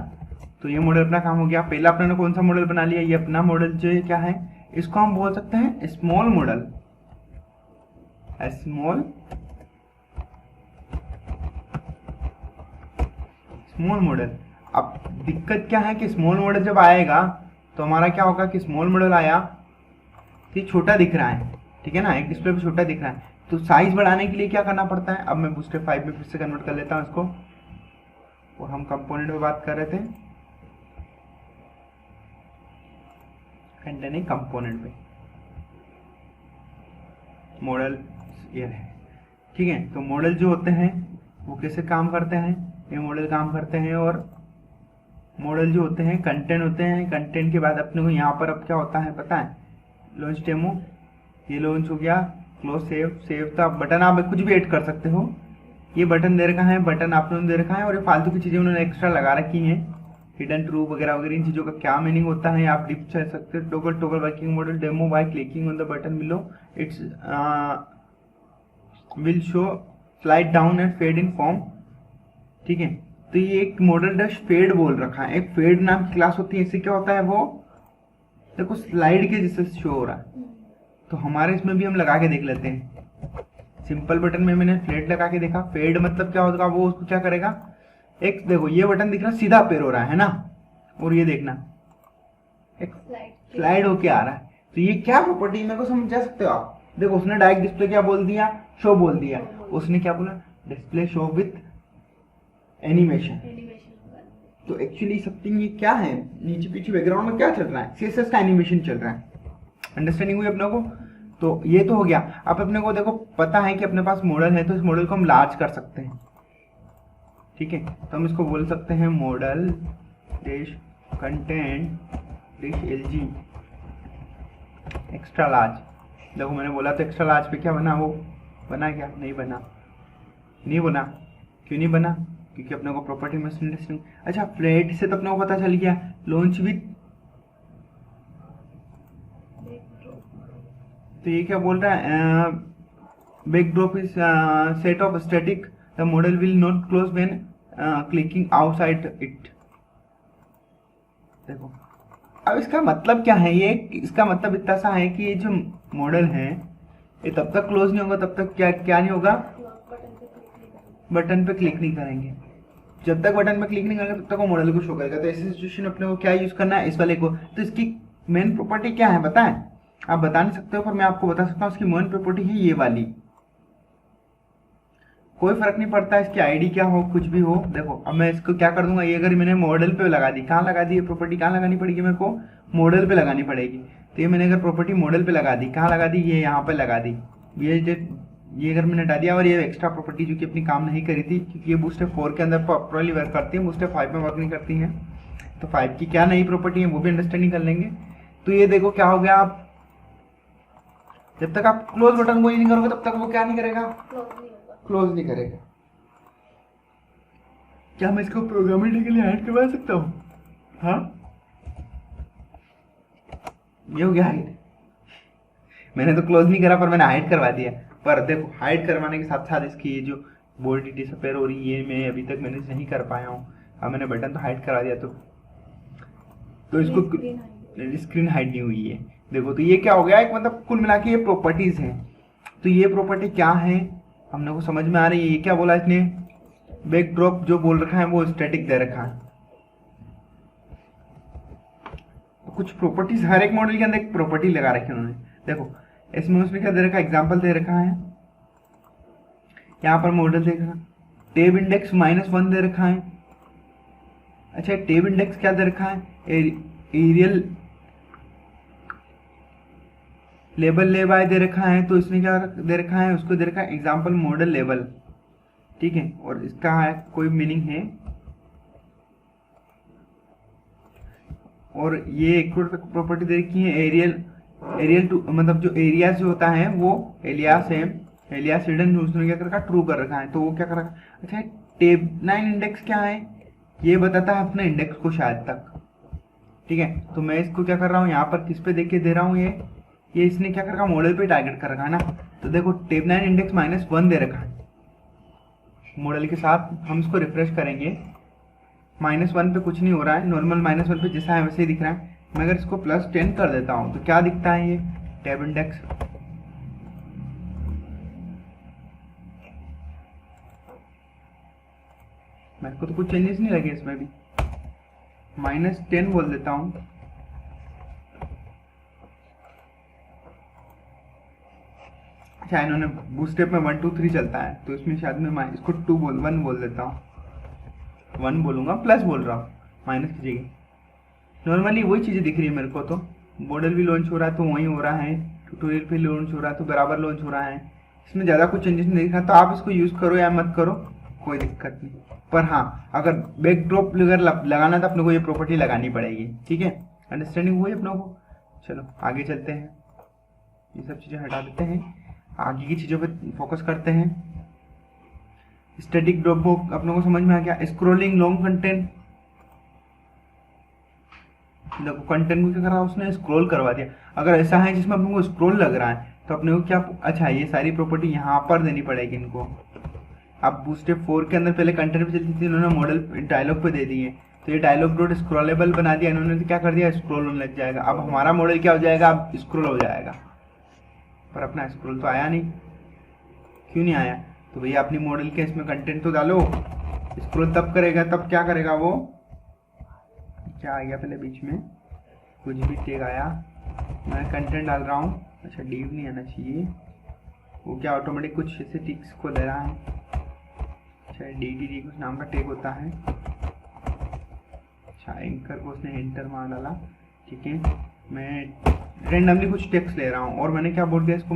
तो ये मॉडल अपना काम हो गया। पहला अपने ने कौन सा मॉडल बना लिया, ये अपना मॉडल जो है क्या है, इसको हम बोल सकते हैं स्मॉल मॉडल, स्मॉल मॉडल। अब दिक्कत क्या है कि स्मॉल मॉडल जब आएगा तो हमारा क्या होगा कि स्मॉल मॉडल आया तो छोटा दिख रहा है, ठीक है ना, एक डिस्प्ले पे छोटा दिख रहा है। तो साइज बढ़ाने के लिए क्या करना पड़ता है, अब मैं बूटस्ट्रैप 5 में फिर से कन्वर्ट कर लेता हूँ इसको। और हम कंपोनेंट में बात कर रहे थे, कंटेनिंग कंपोनेंट पे मॉडल ये है, ठीक है। तो मॉडल जो होते हैं वो कैसे काम करते हैं, ये मॉडल काम करते हैं। और मॉडल जो होते हैं कंटेंट होते हैं। कंटेंट के बाद अपने को यहाँ पर अब क्या होता है पता है, लॉन्च डेमो, ये लॉन्च हो गया, क्लोज सेव था बटन, आप कुछ भी ऐड कर सकते हो। ये बटन दे रखा है, बटन आपने दे रखा है, और ये फालतू की चीज़ें उन्होंने एक्स्ट्रा लगा रखी हैं, हिडन ट्रू वगैरह वगैरह। इन चीज़ों का क्या मीनिंग होता है आप डिप चल सकते हो। Toggle working model demo by clicking on the button below, it's will show slide down and fade in form, ठीक है। तो ये एक मॉडल डैश फेड बोल रखा है, एक फेड नाम की क्लास होती है। इससे क्या होता है, वो देखो स्लाइड के जैसे शो हो रहा है। तो हमारे इसमें भी हम लगा के देख लेते हैं। सिंपल बटन में मैंने फ्लैट लगा के देखा, फेड मतलब क्या होगा, वो उसको क्या करेगा, एक देखो ये बटन दिख रहा है सीधा पेर हो रहा है ना, और ये देखना एक स्लाइड होके आ रहा है। तो ये क्या प्रॉपर्टी मेरे को समझा सकते हो आप। देखो उसने डायरेक्ट डिस्प्ले क्या बोल दिया, शो बोल दिया। उसने क्या बोला, डिस्प्ले शो विथ एनिमेशन। तो एक्चुअली समथिंग ये क्या है, नीचे पीछे बैकग्राउंड में क्या चल रहा है, CSS का एनिमेशन चल रहा है। अंडरस्टैंडिंग हुई अपने को। तो ये तो हो गया। अब अपने को देखो पता है कि अपने पास मॉडल है, तो इस मॉडल को हम लार्ज कर सकते हैं, ठीक है। तो हम इसको बोल सकते हैं model dash content dash LG extra large. देखो मैंने बोला तो एक्स्ट्रा लार्ज पे क्या बना, वो बना क्या? नहीं बना, नहीं बना। क्यों नहीं बना? क्योंकि अपने को प्रॉपर्टी मिसअंडरस्टैंडिंग। अच्छा, फ्लैट से तो अपने को पता चल गया, लॉन्च विथ, तो ये क्या बोल रहा है? Backdrop is set of static, the model will not close when clicking outside it. देखो, अब इसका मतलब क्या है? ये इसका मतलब इतना सा है कि ये जो मॉडल है ये तब तक क्लोज नहीं होगा, तब तक क्या क्या नहीं होगा? बटन पे क्लिक नहीं करेंगे। जब तक बटन पे क्लिक नहीं करेंगे तब तक वो मॉडल को शो करेगा। तो ऐसी सिचुएशन अपने को क्या यूज करना है? इस वाले को। तो इसकी मेन प्रॉपर्टी क्या है बताएं? आप बता नहीं सकते हो, पर मैं आपको बता सकता हूँ। इसकी मेन प्रॉपर्टी है ये वाली। कोई फर्क नहीं पड़ता इसकी आईडी क्या हो, कुछ भी हो। देखो, अब मैं इसको क्या कर दूंगा, ये अगर मैंने मॉडल पे लगा दी, कहाँ लगा दी? ये प्रॉपर्टी कहाँ लगानी पड़ेगी मेरे को? मॉडल पे लगानी पड़ेगी। तो ये मैंने अगर प्रॉपर्टी मॉडल पे लगा दी, कहाँ लगा दी? ये यहाँ पे लगा दी। ये अगर मैंने डाल दिया, और ये एक्स्ट्रा प्रॉपर्टी जो कि अपनी काम नहीं करी थी, क्योंकि ये बूस्टअप 4 के अंदर प्रॉपरली वर्क करती है, बूस्टअप 5 में वर्क नहीं करती है। तो 5 की क्या नई प्रॉपर्टी है वो भी अंडरस्टैंडिंग कर लेंगे। तो ये देखो क्या हो गया, आप जब तक आप क्लोज बटन को ही नहीं करोगे तब तक वो क्या नहीं करेगा? क्लोज नहीं करेगा। क्या मैं इसको प्रोग्रामिंग के लिए हाइड करवा सकता हूँ? हाँ, ये हो गया हाइड। मैंने तो क्लोज नहीं करा, पर मैंने हाइड करवा दिया। पर देखो, हाइड करवाने के साथ साथ इसकी ये जो बोल्ड डिसअपेयर हो रही है, मैं अभी तक मैंने नहीं कर पाया हूँ। अब मैंने बटन तो हाइड करा दिया, तो इसको स्क्रीन हाइड नहीं हुई है। देखो, तो ये क्या हो गया? एक मतलब कुल मिला के ये प्रॉपर्टीज हैं। तो ये प्रॉपर्टी क्या है हमने को समझ में आ रही है। ये क्या बोला इसने? बैकड्रॉप जो बोल रखा है वो स्टैटिक दे रखा है। तो कुछ प्रॉपर्टीज हर एक मॉडल के अंदर एक प्रॉपर्टी लगा रखी है उन्होंने। देखो, इसमें उसने क्या दे रखा है? एग्जाम्पल दे रखा है। यहाँ पर मॉडल दे रखा, टेब इंडेक्स -1 दे रखा है। अच्छा, टेब इंडेक्स क्या दे रखा है? एरियल लेबल ले बाय दे रखा है। तो इसने क्या दे रखा है? उसको दे रखा है एग्जाम्पल मॉडल लेबल। ठीक है, और इसका है कोई मीनिंग है। और ये एक प्रॉपर्टी दे रखी है एरियल टू, मतलब जो एरिया जो होता है वो एलियास है, एलियास हिडन, उसने क्या कर रखा? ट्रू कर रखा है। तो वो क्या कर रखा? अच्छा, टेब 9 इंडेक्स क्या है? ये बताता है अपने इंडेक्स को शायद तक। ठीक है, तो मैं इसको क्या कर रहा हूँ, यहाँ पर किस पे देख के दे रहा हूँ? ये इसने क्या कर रखा? मॉडल पे टारगेट कर रखा है ना। तो देखो, टेब 9 इंडेक्स -1 दे रखा है मॉडल के साथ। हम इसको रिफ्रेश करेंगे, -1 पे कुछ नहीं हो रहा है, नॉर्मल -1 पे जैसा है वैसे ही दिख रहा है। मैं अगर इसको +10 कर देता हूँ तो क्या दिखता है? ये टैब इंडेक्स मेरे को तो कुछ चेंजेस नहीं लगे इसमें भी। -10 बोल देता हूँ। अच्छा, इन्होंने बूस्टअप में 1 2 3 चलता है, तो इसमें शायद मैं इसको 1 बोल देता हूँ। 1 बोलूंगा, प्लस बोल रहा हूँ माइनस की जगह। नॉर्मली वही चीज़ें दिख रही है मेरे को। तो मॉडल भी लॉन्च हो रहा है तो वही हो रहा है, ट्यूटोरियल भी लॉन्च हो रहा है तो बराबर लॉन्च हो रहा है। इसमें ज़्यादा कुछ चेंजेस नहीं दिख रहा। तो आप इसको यूज़ करो या मत करो, कोई दिक्कत नहीं। पर हाँ, अगर बैकड्रॉप अगर लगाना तो अपने को ये प्रॉपर्टी लगानी पड़ेगी। ठीक है, अंडरस्टैंडिंग हुई अपनों को? चलो आगे चलते हैं, ये सब चीज़ें हटा देते हैं, आगे की चीज़ों पे फोकस करते हैं। स्टैटिक ड्रॉप बुक अपनों को समझ में आ गया। स्क्रॉलिंग लॉन्ग कंटेंट, देखो कंटेंट को क्या करा उसने? स्क्रॉल करवा दिया। अगर ऐसा है जिसमें अपने को स्क्रॉल लग रहा है तो अपने को क्या? अच्छा, ये सारी प्रॉपर्टी यहाँ पर देनी पड़ेगी इनको। अब बूस्टअप 4 के अंदर पहले कंटेंट पे चलती थी, इन्होंने मॉडल डायलॉग पे दे दिए। तो ये डायलॉग डॉट स्क्रॉलेबल बना दिया इन्होंने। तो क्या कर दिया? स्क्रॉल होने लग जाएगा। अब हमारा मॉडल क्या हो जाएगा? अब स्क्रॉल हो जाएगा। पर अपना स्क्रॉल तो आया नहीं। क्यों नहीं आया? तो भैया अपनी मॉडल के इसमें कंटेंट तो डालो। स्क्रॉल तब करेगा, तब क्या करेगा वो? क्या आ गया पहले बीच में? कुछ भी टैग आया, मैं कंटेंट डाल रहा हूँ। अच्छा, डिव नहीं आना चाहिए। वो क्या ऑटोमेटिक कुछ ऐसे टिक्स को ले रहा है। अच्छा, DDD कुछ नाम का टैग होता है। अच्छा, एंकर को उसने एंटर मार डाला। ठीक है, मैं रेंडमली कुछ टेक्स्ट ले रहा हूँ और मैंने क्या बोल दिया इसको?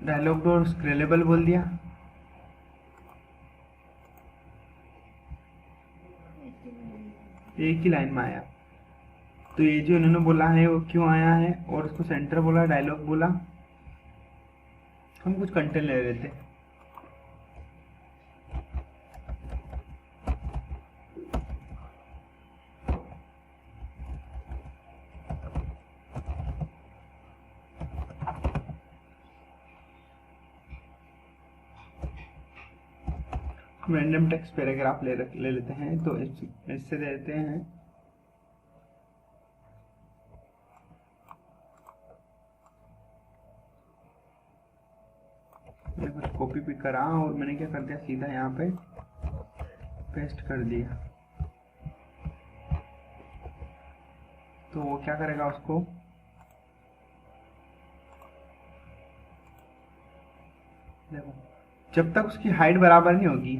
डायलॉग डॉट स्क्रॉलेबल बोल दिया। एक ही लाइन में आया। तो ये जो इन्होंने बोला है वो क्यों आया है? और उसको सेंटर बोला, डायलॉग बोला, हम कुछ कंटेंट ले लेते हैं। रैंडम टेक्स्ट पैराग्राफ ले लेते हैं, तो इससे देते हैं मैं कुछ कॉपी पिक करा और मैंने क्या कर दिया, सीधा यहाँ पे पेस्ट कर दिया। तो वो क्या करेगा, उसको देखो जब तक उसकी हाइट बराबर नहीं होगी,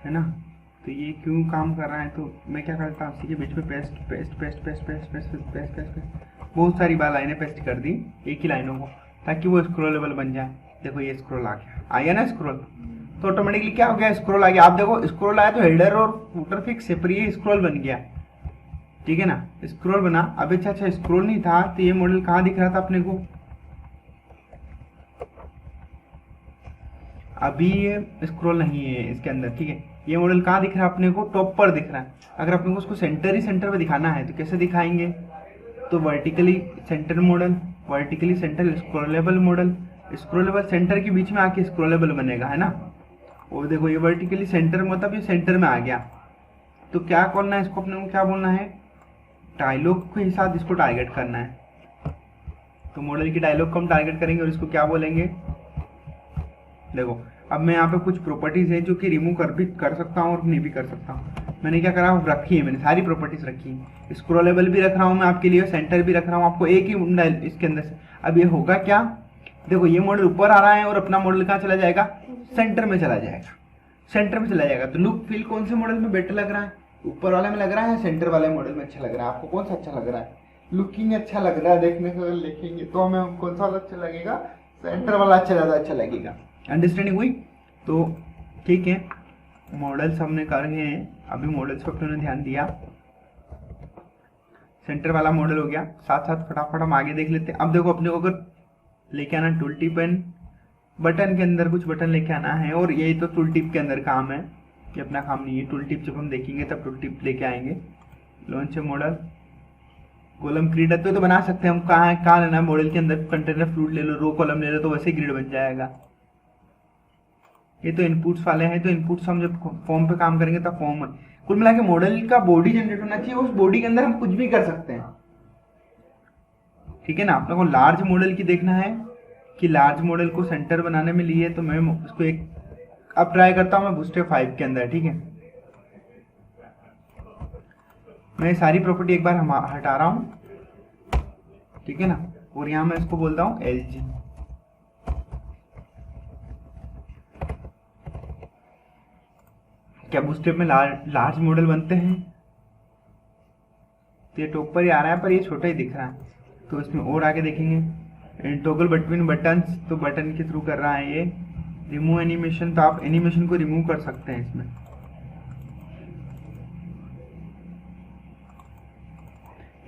है ना, तो ये क्यों काम कर रहा है, तो मैं क्या करता हूँ, इसी के बीच में paste paste paste paste paste paste paste paste paste बहुत सारी बार लाइनें पेस्ट कर दी एक ही लाइनों को, ताकि वो स्क्रॉलेबल बन जाए। देखो ये स्क्रॉल आ गया ना स्क्रॉल, तो ऑटोमेटिकली क्या हो गया, स्क्रॉल आ गया। आप देखो स्क्रॉल आया तो हेडर और फुटर फिक्स है, पर ये स्क्रॉल बन गया, ठीक है ना, स्क्रॉल बना। अब अच्छा स्क्रॉल नहीं था तो ये मॉडल कहाँ दिख रहा था अपने को, अभी ये स्क्रॉल नहीं है इसके अंदर, ठीक है। ये मॉडल कहाँ दिख रहा है अपने को, टॉप पर दिख रहा है। अगर अपने को उसको सेंटर पे दिखाना है तो कैसे दिखाएंगे, तो vertically centre model, vertically centre scrollable model, scrollable centre के बीच में आके स्क्रॉलेबल बनेगा, है ना। और देखो ये वर्टिकली सेंटर मतलब ये सेंटर में आ गया। तो क्या करना है इसको, अपने को क्या बोलना है, डायलॉग के साथ इसको टारगेट करना है। तो मॉडल की डायलॉग को हम टारगेट करेंगे और इसको क्या बोलेंगे, देखो अब मैं यहाँ पे कुछ प्रॉपर्टीज है जो कि रिमूव भी कर सकता हूँ और नहीं भी कर सकता हूँ। मैंने क्या करा, रखी है, मैंने सारी प्रॉपर्टीज रखी है। स्क्रॉलेबल भी रख रहा हूँ मैं आपके लिए, सेंटर भी रख रहा हूँ आपको एक ही इसके अंदर से। अब ये होगा क्या, देखो ये मॉडल ऊपर आ रहा है और अपना मॉडल कहाँ चला जाएगा, सेंटर में चला जाएगा, सेंटर में चला जाएगा। तो लुक फील कौन से मॉडल में बेटर लग रहा है, ऊपर वाले में लग रहा है, सेंटर वाले मॉडल में अच्छा लग रहा है, आपको कौन सा अच्छा लग रहा है, लुकिंग अच्छा लग रहा है, देखने से लिखेंगे तो हमें कौन सा अच्छा लगेगा, सेंटर वाला अच्छा ज़्यादा अच्छा लगेगा। अंडरस्टैंडिंग हुई। तो ठीक है, मॉडल्स हमने कर रहे हैं, अभी मॉडल्स पर अपने ध्यान दिया, सेंटर वाला मॉडल हो गया। साथ साथ फटाफट हम आगे देख लेते हैं। अब देखो अपने को अगर लेके आना टूल टिप एंड बटन के अंदर कुछ बटन लेके आना है, और यही तो टूल टिप के अंदर काम है, ये अपना काम नहीं है। टूल टिप जब हम देखेंगे तब टूल टिप लेके आएंगे। लॉन्च मॉडल, कॉलम ग्रिड है तो बना सकते हैं हम, कहाँ लेना है मॉडल के अंदर, कंटेनर फ्लूट ले लो, रो कॉलम ले लो, तो वैसे ग्रिड बन जाएगा। ये तो इनपुट्स वाले हैं, तो इनपुट्स हम जब फॉर्म पे काम करेंगे तब फॉर्म है। कुल मिला के मॉडल का बॉडी जनरेट होना चाहिए, उस बॉडी के अंदर हम कुछ भी कर सकते हैं, ठीक है ना। आप लोगों को लार्ज मॉडल की देखना है कि लार्ज मॉडल को सेंटर बनाने में लिए, तो मैं उसको एक अब ट्राई करता हूँ मैं बूस्टरैप 5 के अंदर, ठीक है। मैं सारी प्रॉपर्टी एक बार हटा रहा हूँ, ठीक है ना, और यहाँ मैं इसको बोलता हूँ LG। क्या बूस्टरैप में लार्ज मॉडल बनते हैं, तो ये टॉप पर ही आ रहा है पर ये छोटा ही दिख रहा है, तो इसमें और आगे देखेंगे टॉगल बिटवीन बटन्स, तो बटन के थ्रू कर रहा है ये। रिमूव एनिमेशन, तो आप एनिमेशन को रिमूव कर सकते हैं इसमें।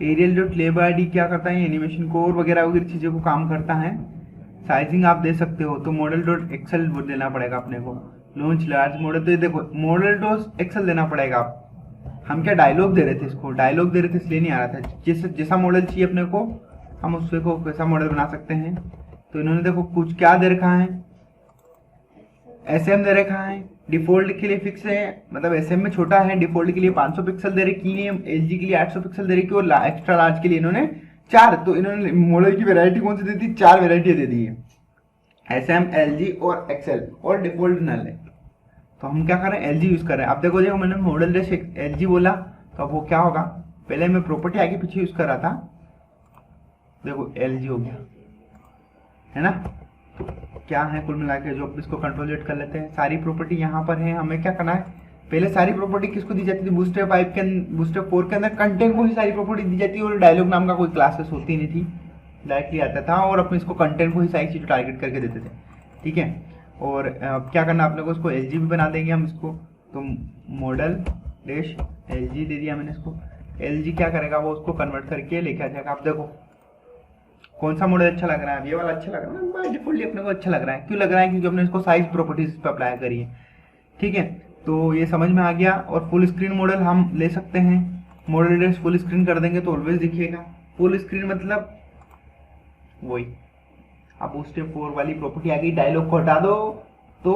एरियल डॉट लेबर आईडी क्या करता है, एनिमेशन को और वगैरह वगैरह चीज़ों को काम करता है। साइजिंग आप दे सकते हो, तो मॉडल डॉट एक्सेल देना पड़ेगा अपने को। लॉन्च लार्ज मॉडल, तो ये देखो मॉडल डॉट एक्सेल देना पड़ेगा। आप हम क्या डायलॉग दे रहे थे, इसको डायलॉग दे रहे थे इसलिए नहीं आ रहा था। जैसा मॉडल चाहिए अपने को, हम उससे को कैसा मॉडल बना सकते हैं। तो इन्होंने देखो कुछ क्या दे रखा है, SM दे रखा है, डिफॉल्ट के लिए फिक्स है, मतलब SM में छोटा है, डिफॉल्ट के लिए 500 पिक्सल दे रखी है, LG के लिए 800 पिक्सल दे रखी है, और एक्स्ट्रा लार्ज के लिए इन्होंने 4। तो इन्होंने मॉडल की वैरायटी कौन सी दे दी, 4 वैरायटी दे दी है, SM, LG और XL, और डिफॉल्ट नल है। तो हम क्या कर रहे हैं, LG यूज कर रहे हैं। अब देखो मैंने मॉडल डैश LG बोला, तो अब वो क्या होगा, पहले मैं प्रॉपर्टी आगे पीछे यूज कर रहा था, देखो LG हो गया, है ना। तो क्या है कुल मिला के, जो इसको कंट्रोल जेड कर लेते हैं। सारी प्रॉपर्टी यहाँ पर है, हमें क्या करना है, पहले सारी प्रॉपर्टी किसको दी जाती थी, बूस्टरैप 5 के बूस्टरैप 4 के अंदर कंटेंट को ही सारी प्रॉपर्टी दी जाती है, और डायलॉग नाम का कोई क्लासेस होती नहीं थी, डायरेक्टली आता था, और अपने इसको कंटेंट को ही सारी चीज़ टारगेट करके देते थे, ठीक है। और क्या करना अपने को, इसको LG भी बना देंगे हम इसको। तो मॉडल डैश LG दे दिया मैंने इसको। LG क्या करेगा, वो उसको कन्वर्ट करके लेके आ जाएगा। आप देखो कौन सा मॉडल अच्छा लग रहा है, ये वाला अच्छा लग रहा है, बाय डिफॉल्टली अपने को अच्छा लग रहा है। क्यों लग रहा है, क्योंकि अपने इसको साइज प्रॉपर्टीज पे अप्लाई करी है। ठीक है, तो ये समझ में आ गया। और फुल स्क्रीन मॉडल हम ले सकते हैं, मॉडल एड्रेस फुल स्क्रीन कर देंगे तो ऑलवेज दिखिएगा। फुल स्क्रीन मतलब वही, आप उस स्टेप 4 वाली प्रॉपर्टी आ गई, डायलॉग को हटा दो तो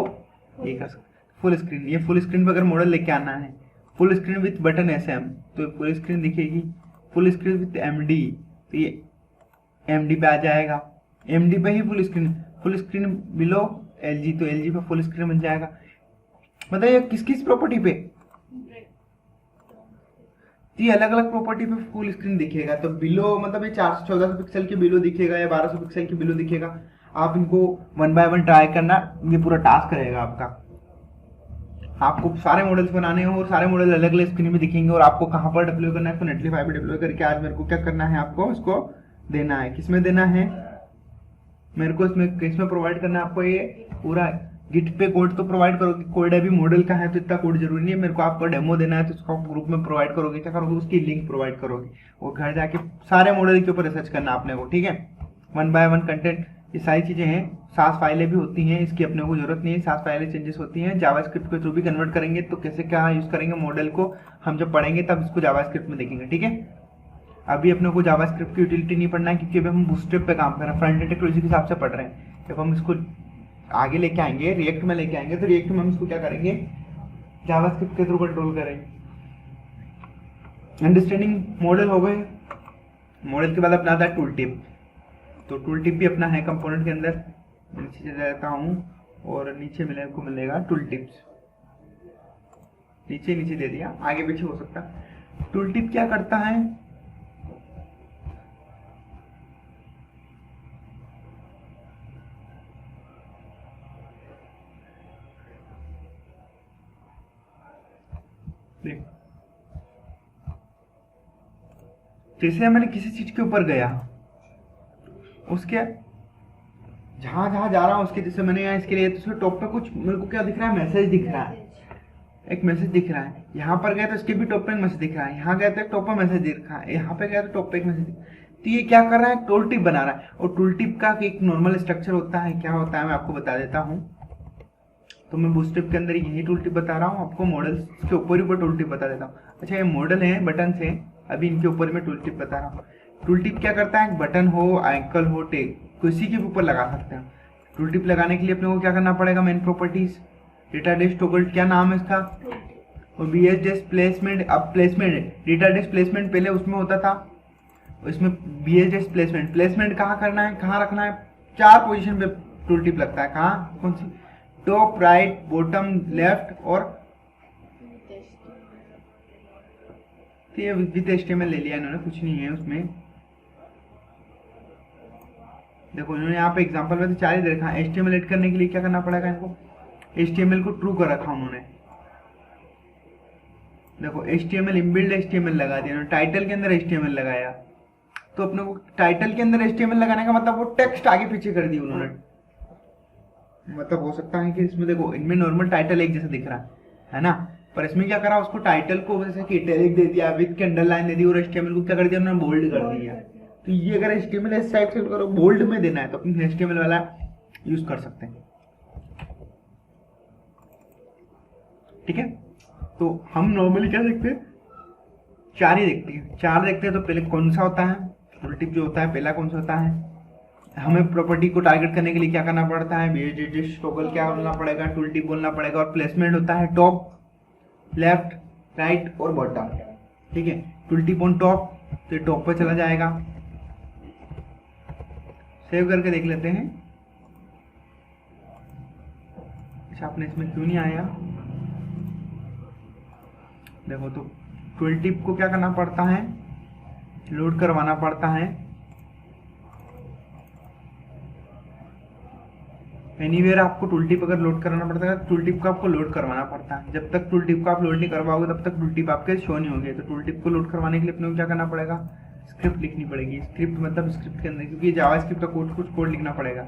ये कर सकते फुल स्क्रीन। ये फुल स्क्रीन पे अगर मॉडल लेके आना है, full screen with button SM, तो फुल स्क्रीन दिखेगी। फुल स्क्रीन विथ MD, तो ये MD पे आ जाएगा, MD पे ही फुल स्क्रीन बिलो LG, तो LG पे फुल स्क्रीन बन जाएगा। मतलब ये किस किस प्रॉपर्टी पे, ये अलग अलग प्रॉपर्टी पे फुल स्क्रीन दिखेगा। तो बिलो मतलब ये 414 पिक्सल के बिलो दिखेगा या 1200 पिक्सल के बिलो दिखेगा। आप इनको 1 बाय 1 ट्राई करना, ये पूरा टास्क रहेगा आपका। आपको सारे मॉडल्स बनाने हो और सारे मॉडल अलग अलग स्क्रीन में दिखेंगे, और आपको कहाँ पर डिप्लॉय करना है, तो नेटलिफाई पे डिप्लॉय करके आज मेरे को क्या करना है, आपको इसको देना है। किसमें देना है मेरे को, इसमें प्रोवाइड करना है आपको। ये पूरा गिट पे कोड तो प्रोवाइड करोगे, कोड अभी मॉडल का है तो इतना कोड जरूरी नहीं है। मेरे को आपको डेमो देना है तो उसको ग्रुप में प्रोवाइड करोगे, क्या करोगे, उसकी लिंक प्रोवाइड करोगे, और घर जाके सारे मॉडल के ऊपर रिसर्च करना आपने को। ठीक है, 1 बाय 1 कंटेंट, ये सारी चीजें हैं। सास फाइलें भी होती हैं, इसकी अपने को जरूरत नहीं है। सास फाइलें चेंजेस होती हैं, जावास्क्रिप्ट के थ्रू भी कन्वर्ट करेंगे, तो कैसे क्या यूज करेंगे मॉडल को हम जब पढ़ेंगे तब इसको जावास्क्रिप्ट में देखेंगे। ठीक है, अभी अपने को जावास्क्रिप्ट की यूटिलिटी नहीं पढ़ना है, क्योंकि अभी हम बूटस्ट्रैप पे काम कर रहे हैं, फ्रंट एंड टेक्नोलॉजी के हिसाब से पढ़ रहे हैं। जब हम इसको आगे लेके आएंगे, रिएक्ट में लेके आएंगे, तो रिएक्ट में हम इसको क्या करेंगे, जावास्क्रिप्ट के थ्रू कंट्रोल करेंगे। अंडरस्टैंडिंग मॉडल हो गए। मॉडल के बाद अपना आता है टूल टिप। तो टूल टिप भी अपना है कंपोनेंट के अंदर। नीचे चले जाता हूँ और नीचे मिलेगा टूल टिप्स। नीचे नीचे दे दिया, आगे पीछे हो सकता। टूल टिप क्या करता है, जैसे मैंने किसी चीज के ऊपर गया, उसके जहां जहां जा रहा हूं उसके, जैसे मैंने यहाँ इसके लिए तो टॉप पे कुछ मेरे को क्या दिख रहा है, मैसेज दिख रहा है, एक मैसेज दिख रहा है। यहाँ पर गया तो इसके भी टॉप पे एक मैसेज दिख रहा है, यहाँ गया तो टॉप पे मैसेज दिख रहा है, यहाँ पे गया तो टॉप पे एक मैसेज। तो ये क्या कर रहा है, टूल टिप बना रहा है। और टूल टिप का एक नॉर्मल स्ट्रक्चर होता है, क्या होता है मैं आपको बता देता हूँ। तो मैं बूटस्ट्रैप के अंदर यही टूल टिप बता रहा हूँ आपको, मॉडल्स के ऊपर ही टूल टिप बता देता हूँ। अच्छा, ये मॉडल है बटन से, अभी इनके ऊपर मैं टूल टिप बता रहा हूँ। टूल टिप क्या करता है, बटन हो, आइकन हो, टेग, किसी के ऊपर लगा सकते हैं। टूल टिप लगाने के लिए अपने को क्या करना पड़ेगा, main properties, data dash toggle, क्या नाम है इसका, और BSDS प्लेसमेंट। अब प्लेसमेंट, डेटा डेश प्लेसमेंट पहले उसमें होता था, इसमें BSDS प्लेसमेंट कहाँ करना है, कहाँ रखना है, 4 पोजीशन पे टूल टिप लगता है। कहाँ, कौन सी, टॉप, राइट, बॉटम, लेफ्ट, और ये विद HTML ले लिया इन्होंने, कुछ नहीं है उसमें। देखो इन्होंने यहाँ पे एग्जांपल में तो 4 ही दे रखा है। HTML ऐड करने के लिए क्या करना पड़ेगा इनको, HTML को ट्रू कर रखा उन्होंने। देखो HTML, इनबिल्ड HTML लगा दिया उन्होंने, टाइटल के अंदर HTML लगाया। तो अपने को टाइटल के अंदर HTML लगाने का मतलब वो टेक्स्ट आगे पीछे कर दी उन्होंने। मतलब हो सकता है कि इसमें देखो, इनमें नॉर्मल टाइटल एक जैसा दिख रहा है ना, पर इसमें क्या करा, उसको टाइटल को जैसे कि इटैलिक दे दिया, विद के अंडरलाइन दे दी, और HTML को क्या कर दिया उन्होंने, बोल्ड कर दिया। तो ये अगर HTML इस टाइप से करो, बोल्ड में देना है, तो अपनी HTML वाला यूज कर सकते हैं। ठीक है, तो हम नॉर्मली क्या देखते हैं, 4 ही देखते हैं। 4 देखते हैं, तो पहले कौन सा होता है, टूल टिप जो होता है पहला कौन सा होता है। हमें प्रॉपर्टी को टारगेट करने के लिए क्या करना पड़ता है, BSDS टॉगल क्या बोलना पड़ेगा, टूल टिप बोलना पड़ेगा, और प्लेसमेंट होता है टॉप, लेफ्ट, राइट और बॉटम। ठीक है, टूल टिप ऑन टॉप, तो टॉप पे चला जाएगा। सेव करके देख लेते हैं। अच्छा, आपने इसमें क्यों नहीं आया, देखो तो टूल टिप को क्या करना पड़ता है, लोड करवाना पड़ता है। एनीवेयर आपको टूल टिप अगर लोड कराना पड़ता है, टूल टिप को आपको लोड करवाना पड़ता है। जब तक टूल टिप को आप लोड नहीं करवाओगे तब तक टूल टिप आपके शो नहीं होगी। तो टूल टिप को लोड करवाने के लिए अपने को क्या करना पड़ेगा, स्क्रिप्ट लिखनी पड़ेगी। स्क्रिप्ट मतलब स्क्रिप्ट के अंदर, क्योंकि जावास्क्रिप्ट का कोड, कुछ कोड लिखना पड़ेगा।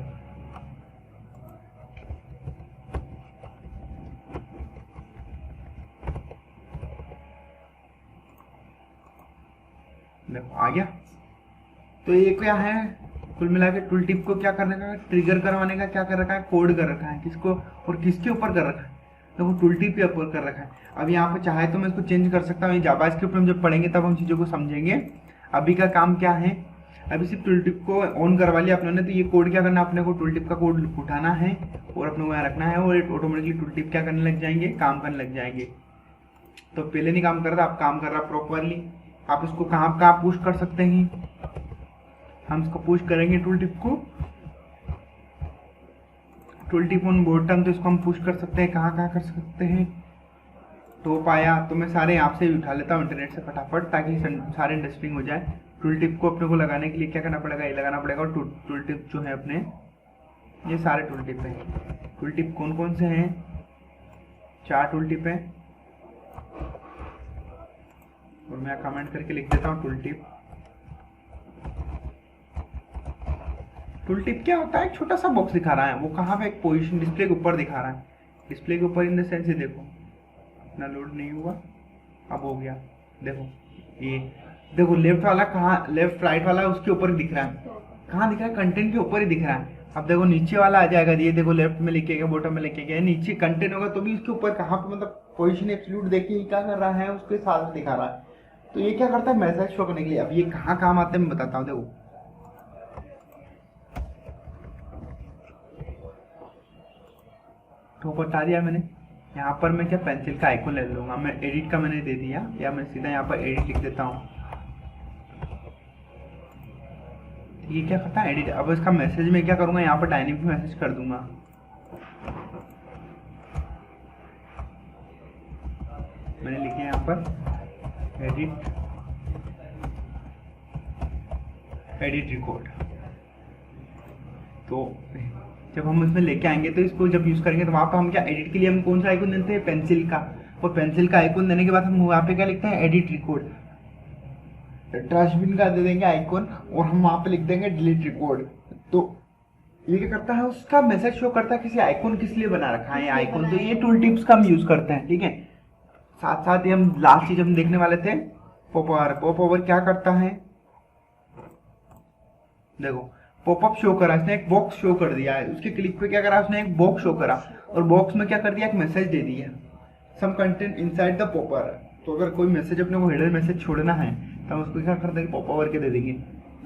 देखो आ गया। तो ये क्या है, कुल मिला के टूल टिप को क्या करने का, ट्रिगर करवाने का क्या कर रखा है, कोड कर रखा है, किसको और किसके ऊपर कर रखा है, देखो टूल टिप के ऊपर कर रखा है। अब यहाँ पे चाहे तो मैं इसको चेंज कर सकता हूँ, जावास्क्रिप्ट में जब पढ़ेंगे तब हम चीज़ों को समझेंगे। अभी का काम क्या है, अभी सिर्फ टूल टिप को ऑन करवा लिया अपने ने, तो ये कोड क्या करना है, अपने को टूल टिप का कोड उठाना है और अपने को यहाँ रखना है, और ऑटोमेटिकली टूल टिप क्या करने लग जाएंगे, काम करने लग जाएंगे। तो पहले नहीं काम कर रहा, अब काम कर रहा प्रॉपरली। आप इसको कहाँ कहाँ पुश कर सकते हैं, हम इसको पुश करेंगे टूल टिप को, टूल टिप ऑन बॉटम, तो इसको हम पुश कर सकते हैं, कहाँ कहाँ कर सकते हैं। टॉप आया तो मैं सारे यहाँ से उठा लेता हूँ इंटरनेट से फटाफट, ताकि सारे इंडस्ट्रिंग हो जाए। टूल टिप को अपने को लगाने के लिए क्या करना पड़ेगा, ये लगाना पड़ेगा। और टूल टिप जो है अपने, ये सारे टूल टिप हैं। टूल टिप कौन कौन से हैं, 4 टूल टिप हैं, और मैं कमेंट करके लिख देता हूँ टूल टिप। टूल टिप क्या होता है, एक छोटा सा बॉक्स दिखा रहा है, वो कहाँ पे, एक पोजीशन डिस्प्ले के ऊपर दिखा रहा है, डिस्प्ले के ऊपर इन द सेंस, देखो इतना लोड नहीं हुआ, अब हो गया। देखो ये देखो लेफ्ट वाला कहाँ, लेफ्ट राइट वाला उसके ऊपर दिख रहा है, कहाँ दिख रहा है, कंटेंट के ऊपर ही दिख रहा है। अब देखो नीचे वाला आ जाएगा, ये देखो लेफ्ट में लिखे गया, बॉटम में लिखे गया, नीचे कंटेंट होगा तो भी उसके ऊपर कहाँ पे, मतलब पोजीशन एब्सोल्यूट देखिए क्या कर रहा है, उसके साथ दिखा रहा है। तो ये क्या करता है, मैसेज शो करने के लिए। अब ये कहाँ काम आते हैं मैं बताता हूँ, देखो तो बता दिया मैंने। यहाँ पर मैं क्या पेंसिल का आइकन ले लूँगा, मैं एडिट का मैंने दे दिया, या मैं सीधा यहाँ पर एडिट लिख देता हूँ। ये क्या करता है, एडिट। अब इसका मैसेज में क्या करूँगा, यहाँ पर डायनेमिक मैसेज कर दूंगा। मैंने लिखे यहाँ पर एडिट रिकॉर्ड। तो जब हम इसमें लेके आएंगे तो इसको जब यूज करेंगे तो वहाँ पर हम क्या, एडिट के लिए हम कौन सा आइकन देते हैं, पेंसिल का। और पेंसिल का आइकन देने के बाद हम वहाँ पे क्या लिखते हैं, एडिट रिकॉर्ड। ट्रैशबिन का दे देंगे आइकन, और हम वहाँ पे लिख देंगे डिलीट रिकॉर्ड। तो ये क्या करता है, उसका मैसेज शो करता है किसी आइकन किस लिए बना रखा है ये आइकन। तो ये टूल टिप्स का हम यूज करते हैं, ठीक है। साथ साथ ही हम लास्ट चीज हम देखने वाले थे, पॉपअवर। पॉपअवर क्या करता है, देखो पॉपअप शो करा, इसने एक बॉक्स शो कर दिया है, उसके क्लिक पे क्या करा, उसने एक बॉक्स शो करा, और बॉक्स में क्या कर दिया, एक मैसेज दे दिया, सम कंटेंट इनसाइड द पॉपअवर। तो अगर कोई मैसेज अपने को हेडर मैसेज छोड़ना है तो हम उसको क्या करते हैं, पॉपअवर के दे देंगे।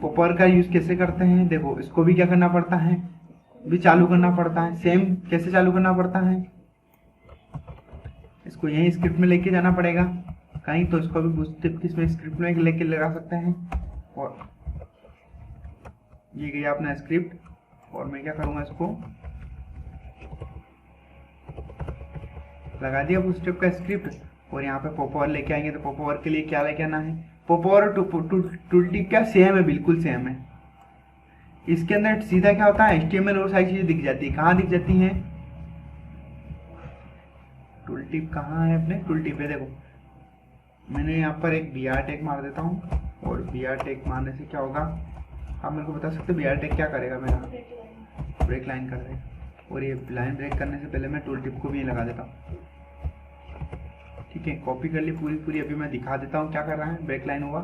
पॉपअवर का यूज कैसे करते हैं, देखो इसको भी क्या करना पड़ता है, भी चालू करना पड़ता है। सेम कैसे चालू करना पड़ता है, इसको यही स्क्रिप्ट में लेके जाना पड़ेगा कहीं, तो इसको भी किसमें स्क्रिप्ट में लेके लगा सकते हैं। और ये गया अपना स्क्रिप्ट, और मैं क्या करूँगा, इसको लगा दिया उस स्टेप का स्क्रिप्ट। और यहाँ पे पॉपअवर लेके आएंगे, तो पॉपअवर के लिए क्या लेके आना है, पॉपअवर और टूल टिप क्या सेम है, बिल्कुल सेम है। इसके अंदर सीधा क्या होता है, HTML और सारी चीजें दिख जाती है। कहाँ दिख जाती हैं, टूल टिप कहाँ है, अपने टूल टिप है। देखो मैंने यहाँ पर एक BR टैग मार देता हूँ, और BR टैग मारने से क्या होगा, आप मेरे को बता सकते हो BR टैग क्या करेगा, मेरा ब्रेक लाइन कर देगा। और ये लाइन ब्रेक करने से पहले मैं टूल टिप को भी लगा देता हूँ, ठीक है। कॉपी कर ली पूरी। अभी मैं दिखा देता हूँ क्या कर रहा है, ब्रेक लाइन हुआ।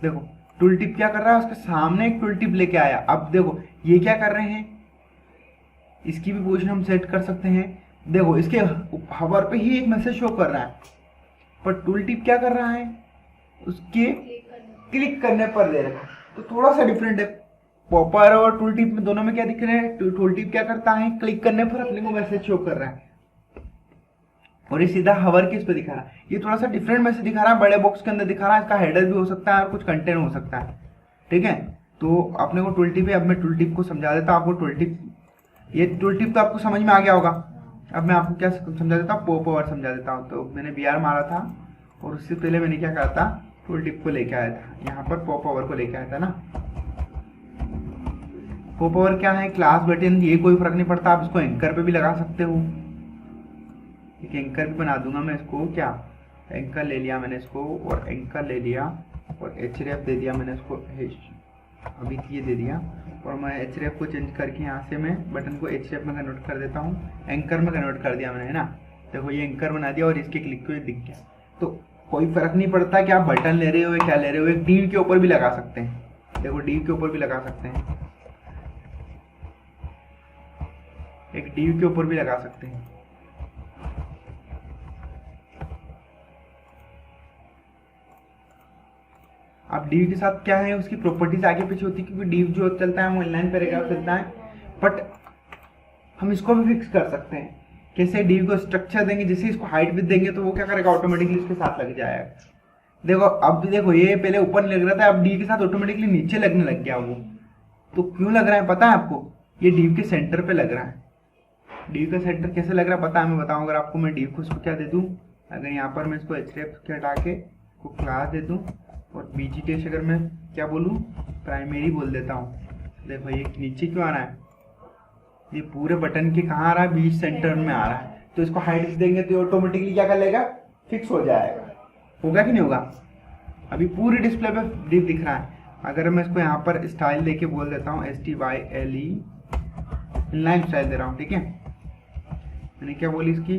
देखो टूल टिप क्या कर रहा है, उसके सामने एक टूल टिप लेके आया। अब देखो ये क्या कर रहे हैं, इसकी भी पोजीशन हम सेट कर सकते हैं। देखो इसके हवर पे ही एक मैसेज शो कर रहा है, पर टूल टिप क्या कर रहा है, उसके क्लिक करने पर दे रखा है। तो थोड़ा सा डिफरेंट है, पॉपअवर और टूल टिप में दोनों में क्या दिख रहे हैं, टूल टिप क्या करता है, क्लिक करने पर अपने को मैसेज शो कर रहा है, और ये सीधा हवर किस पे दिखा रहा है। ये थोड़ा सा डिफरेंट मैसेज दिखा रहा है, बड़े बॉक्स के अंदर दिखा रहा है। इसका हेडर भी हो सकता है और कुछ कंटेंट हो सकता है, ठीक है। तो अपने को टूल टिप है, अब मैं टूल टिप को समझा देता हूँ आपको। टूल टिप, ये टूल टिप तो आपको समझ में आ गया होगा। अब मैं आपको क्या समझा देता हूँ, पॉपअवर समझा देता हूँ। तो मैंने BR मारा था, और उससे पहले मैंने क्या कहा था, टूल टिप को लेके आया था, यहाँ पर पॉपअवर को लेके आया था ना। पॉपअवर क्या है, क्लास बटन, ये कोई फर्क नहीं पड़ता, आप इसको एंकर पे भी लगा सकते हो। एक एंकर भी बना दूंगा मैं इसको, क्या एंकर ले लिया मैंने इसको, और एंकर ले लिया, और href दे दिया मैंने इसको, अभी ये दे दिया। और मैं href को चेंज करके यहाँ से मैं बटन को href में कन्वर्ट कर देता हूँ, एंकर में कन्वर्ट कर दिया मैंने, है ना। देखो ये एंकर बना दिया, और इसके क्लिक को ये दिख गया। तो कोई फर्क नहीं पड़ता कि आप बटन ले रहे हो या क्या ले रहे हो। एक div के ऊपर भी लगा सकते हैं, देखो div के ऊपर भी लगा सकते हैं। एक div के ऊपर भी लगा सकते हैं। अब div के साथ क्या है, उसकी प्रॉपर्टीज आगे पीछे होती है, क्योंकि div जो चलता है वो इनलाइन पैराग्राफ चलता है, बट हम इसको भी फिक्स कर सकते हैं। कैसे? div को स्ट्रक्चर देंगे, जैसे इसको हाइट विड्थ देंगे तो वो क्या करेगा, ऑटोमेटिकली इसके साथ लग जाएगा। देखो अब देखो, ये पहले ऊपर लग रहा था, अब div के साथ ऑटोमेटिकली नीचे लगने लग गया वो। तो क्यों लग रहा है पता है आपको? ये div के सेंटर पे लग रहा है। div का सेंटर कैसे लग रहा है पता है, मैं बताऊं। अगर आपको मैं div को इसको क्या दे दूं, अगर यहाँ पर मैं इसको href के हटा के को क्लास दे दूं और bgtest अगर मैं क्या बोलूं, प्राइमरी बोल देता हूँ। देखो ये नीचे क्यों आ रहा है, ये पूरे बटन के कहाँ आ रहा है, बीच सेंटर में आ रहा है। तो इसको हाइट देंगे तो ऑटोमेटिकली क्या कर लेगा, फिक्स हो जाएगा। होगा कि नहीं होगा? अभी पूरे डिस्प्ले पे div दिख रहा है। अगर मैं इसको यहाँ पर स्टाइल देके बोल देता हूँ style इनलाइन स्टाइल दे रहा हूँ, ठीक है। मैंने क्या बोली, इसकी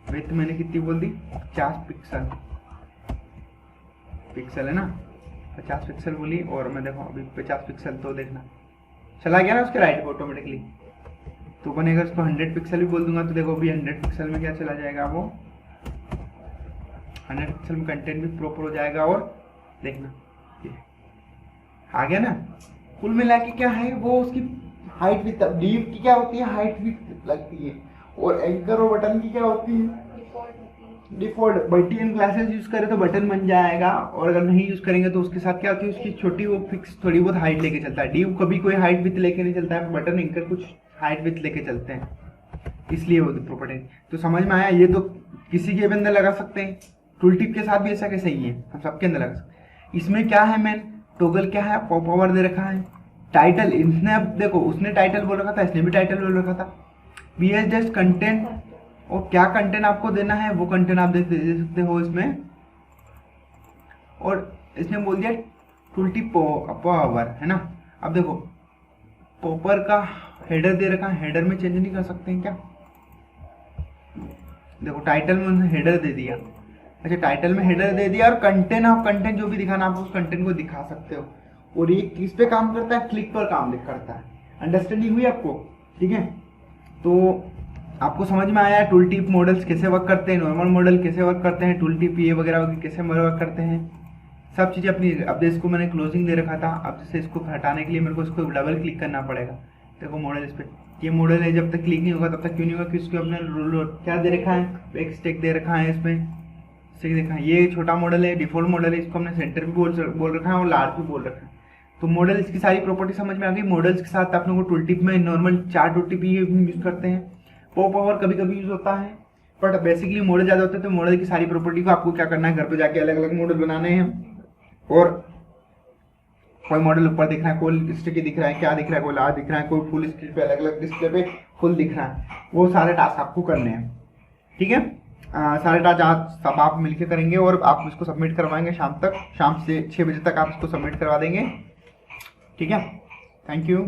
विड्थ मैंने कितनी बोल दी, 50 पिक्सल है ना, 50 पिक्सल बोली। और मैं देखो अभी 50 पिक्सल तो देखना चला गया ना उसके राइट पे ऑटोमेटिकली। तो अपन अगर इसको 100 पिक्सल भी बोल दूंगा तो देखो अभी 100 पिक्सल में क्या चला जाएगा, वो 100 पिक्सल में कंटेंट भी प्रॉपर हो जाएगा। और देखना ये आ गया ना। कुल मिला के क्या है, वो उसकी हाइट विड्थ, div की क्या होती है, हाइट विड्थ लगती है, और एंकर और बटन की क्या होती है, डिफॉल्ट। बटन क्लासेस यूज करें तो बटन बन जाएगा, और अगर नहीं यूज करेंगे तो उसके साथ क्या होती है, उसकी छोटी वो फिक्स थोड़ी बहुत हाइट लेके चलता है। div कभी कोई हाइट विड्थ लेके नहीं चलता है, बटन एंकर कुछ हाइट विड्थ लेके चलते हैं, इसलिए वो प्रॉपर्टी। तो समझ में आया? ये तो किसी के भी अंदर लगा सकते हैं, टूल टिप के साथ भी ऐसा कैसे ही है, हम सबके अंदर लगा सकते हैं। इसमें क्या है, मेन टॉगल क्या है, पॉप ओवर दे रखा है। टाइटल, इसने अब देखो, उसने टाइटल बोल रखा था, इसने भी टाइटल बोल रखा था। बी एस जस्ट कंटेंट, और क्या कंटेंट आपको देना है वो कंटेंट आप दे सकते हो इसमें। और इसने बोल दिया टूल टिप पॉवर, है ना। अब देखो पॉपर का हेडर दे रखा है, हेडर में चेंज नहीं कर सकते हैं क्या? देखो टाइटल में उन्होंने हेडर दे दिया, अच्छा टाइटल में हेडर दे दिया, और कंटेंट, आप कंटेंट जो भी दिखाना आप उस कंटेंट को दिखा सकते हो। और ये किस पे काम करता है, क्लिक पर काम करता है। अंडरस्टैंडिंग हुई आपको? ठीक है, तो आपको समझ में आया टूल टिप मॉडल्स कैसे वर्क करते हैं, नॉर्मल मॉडल कैसे वर्क करते हैं, टूल टिप ये वगैरह कैसे वर्क करते हैं, सब चीज़ें अपनी। अब इसको मैंने क्लोजिंग दे रखा था, अब जैसे इसको हटाने के लिए मेरे को इसको डबल क्लिक करना पड़ेगा। देखो मॉडल इस पर, ये मॉडल है, जब तक क्लिक नहीं होगा तब तक क्यों नहीं होगा, क्योंकि अपने क्या दे रखा है, एक स्टेक दे रखा है इसमें, स्टेक देखा है। ये छोटा मॉडल है, डिफॉल्ट मॉडल है, इसको हमने सेंटर भी बोल रखा है और लार्ज भी बोल रखा है। तो मॉडल, इसकी सारी प्रॉपर्टी समझ में आ गई। मॉडल्स के साथ आप लोगों को टूल टिप में नॉर्मल 4 टूल टिप यूज करते हैं। पॉप ओवर कभी कभी यूज होता है, बट बेसिकली मॉडल ज़्यादा होते हैं। तो मॉडल की सारी प्रॉपर्टी को आपको क्या करना है, घर पे जाके अलग अलग मॉडल बनाने हैं। और कोई मॉडल ऊपर दिख रहा है, कोई स्टिकी दिख रहा है, क्या दिख रहा है, कोई लार्ज दिख रहा है, कोई फुल स्क्रीन पे अलग अलग डिस्प्ले पे फुल दिख रहा है, वो सारे टास्क आपको करने हैं। ठीक है, सारे टास्क आज सब आप मिलकर करेंगे और आप इसको सबमिट करवाएंगे शाम तक, शाम से 6 बजे तक आप इसको सबमिट करवा देंगे। ठीक है, थैंक यू।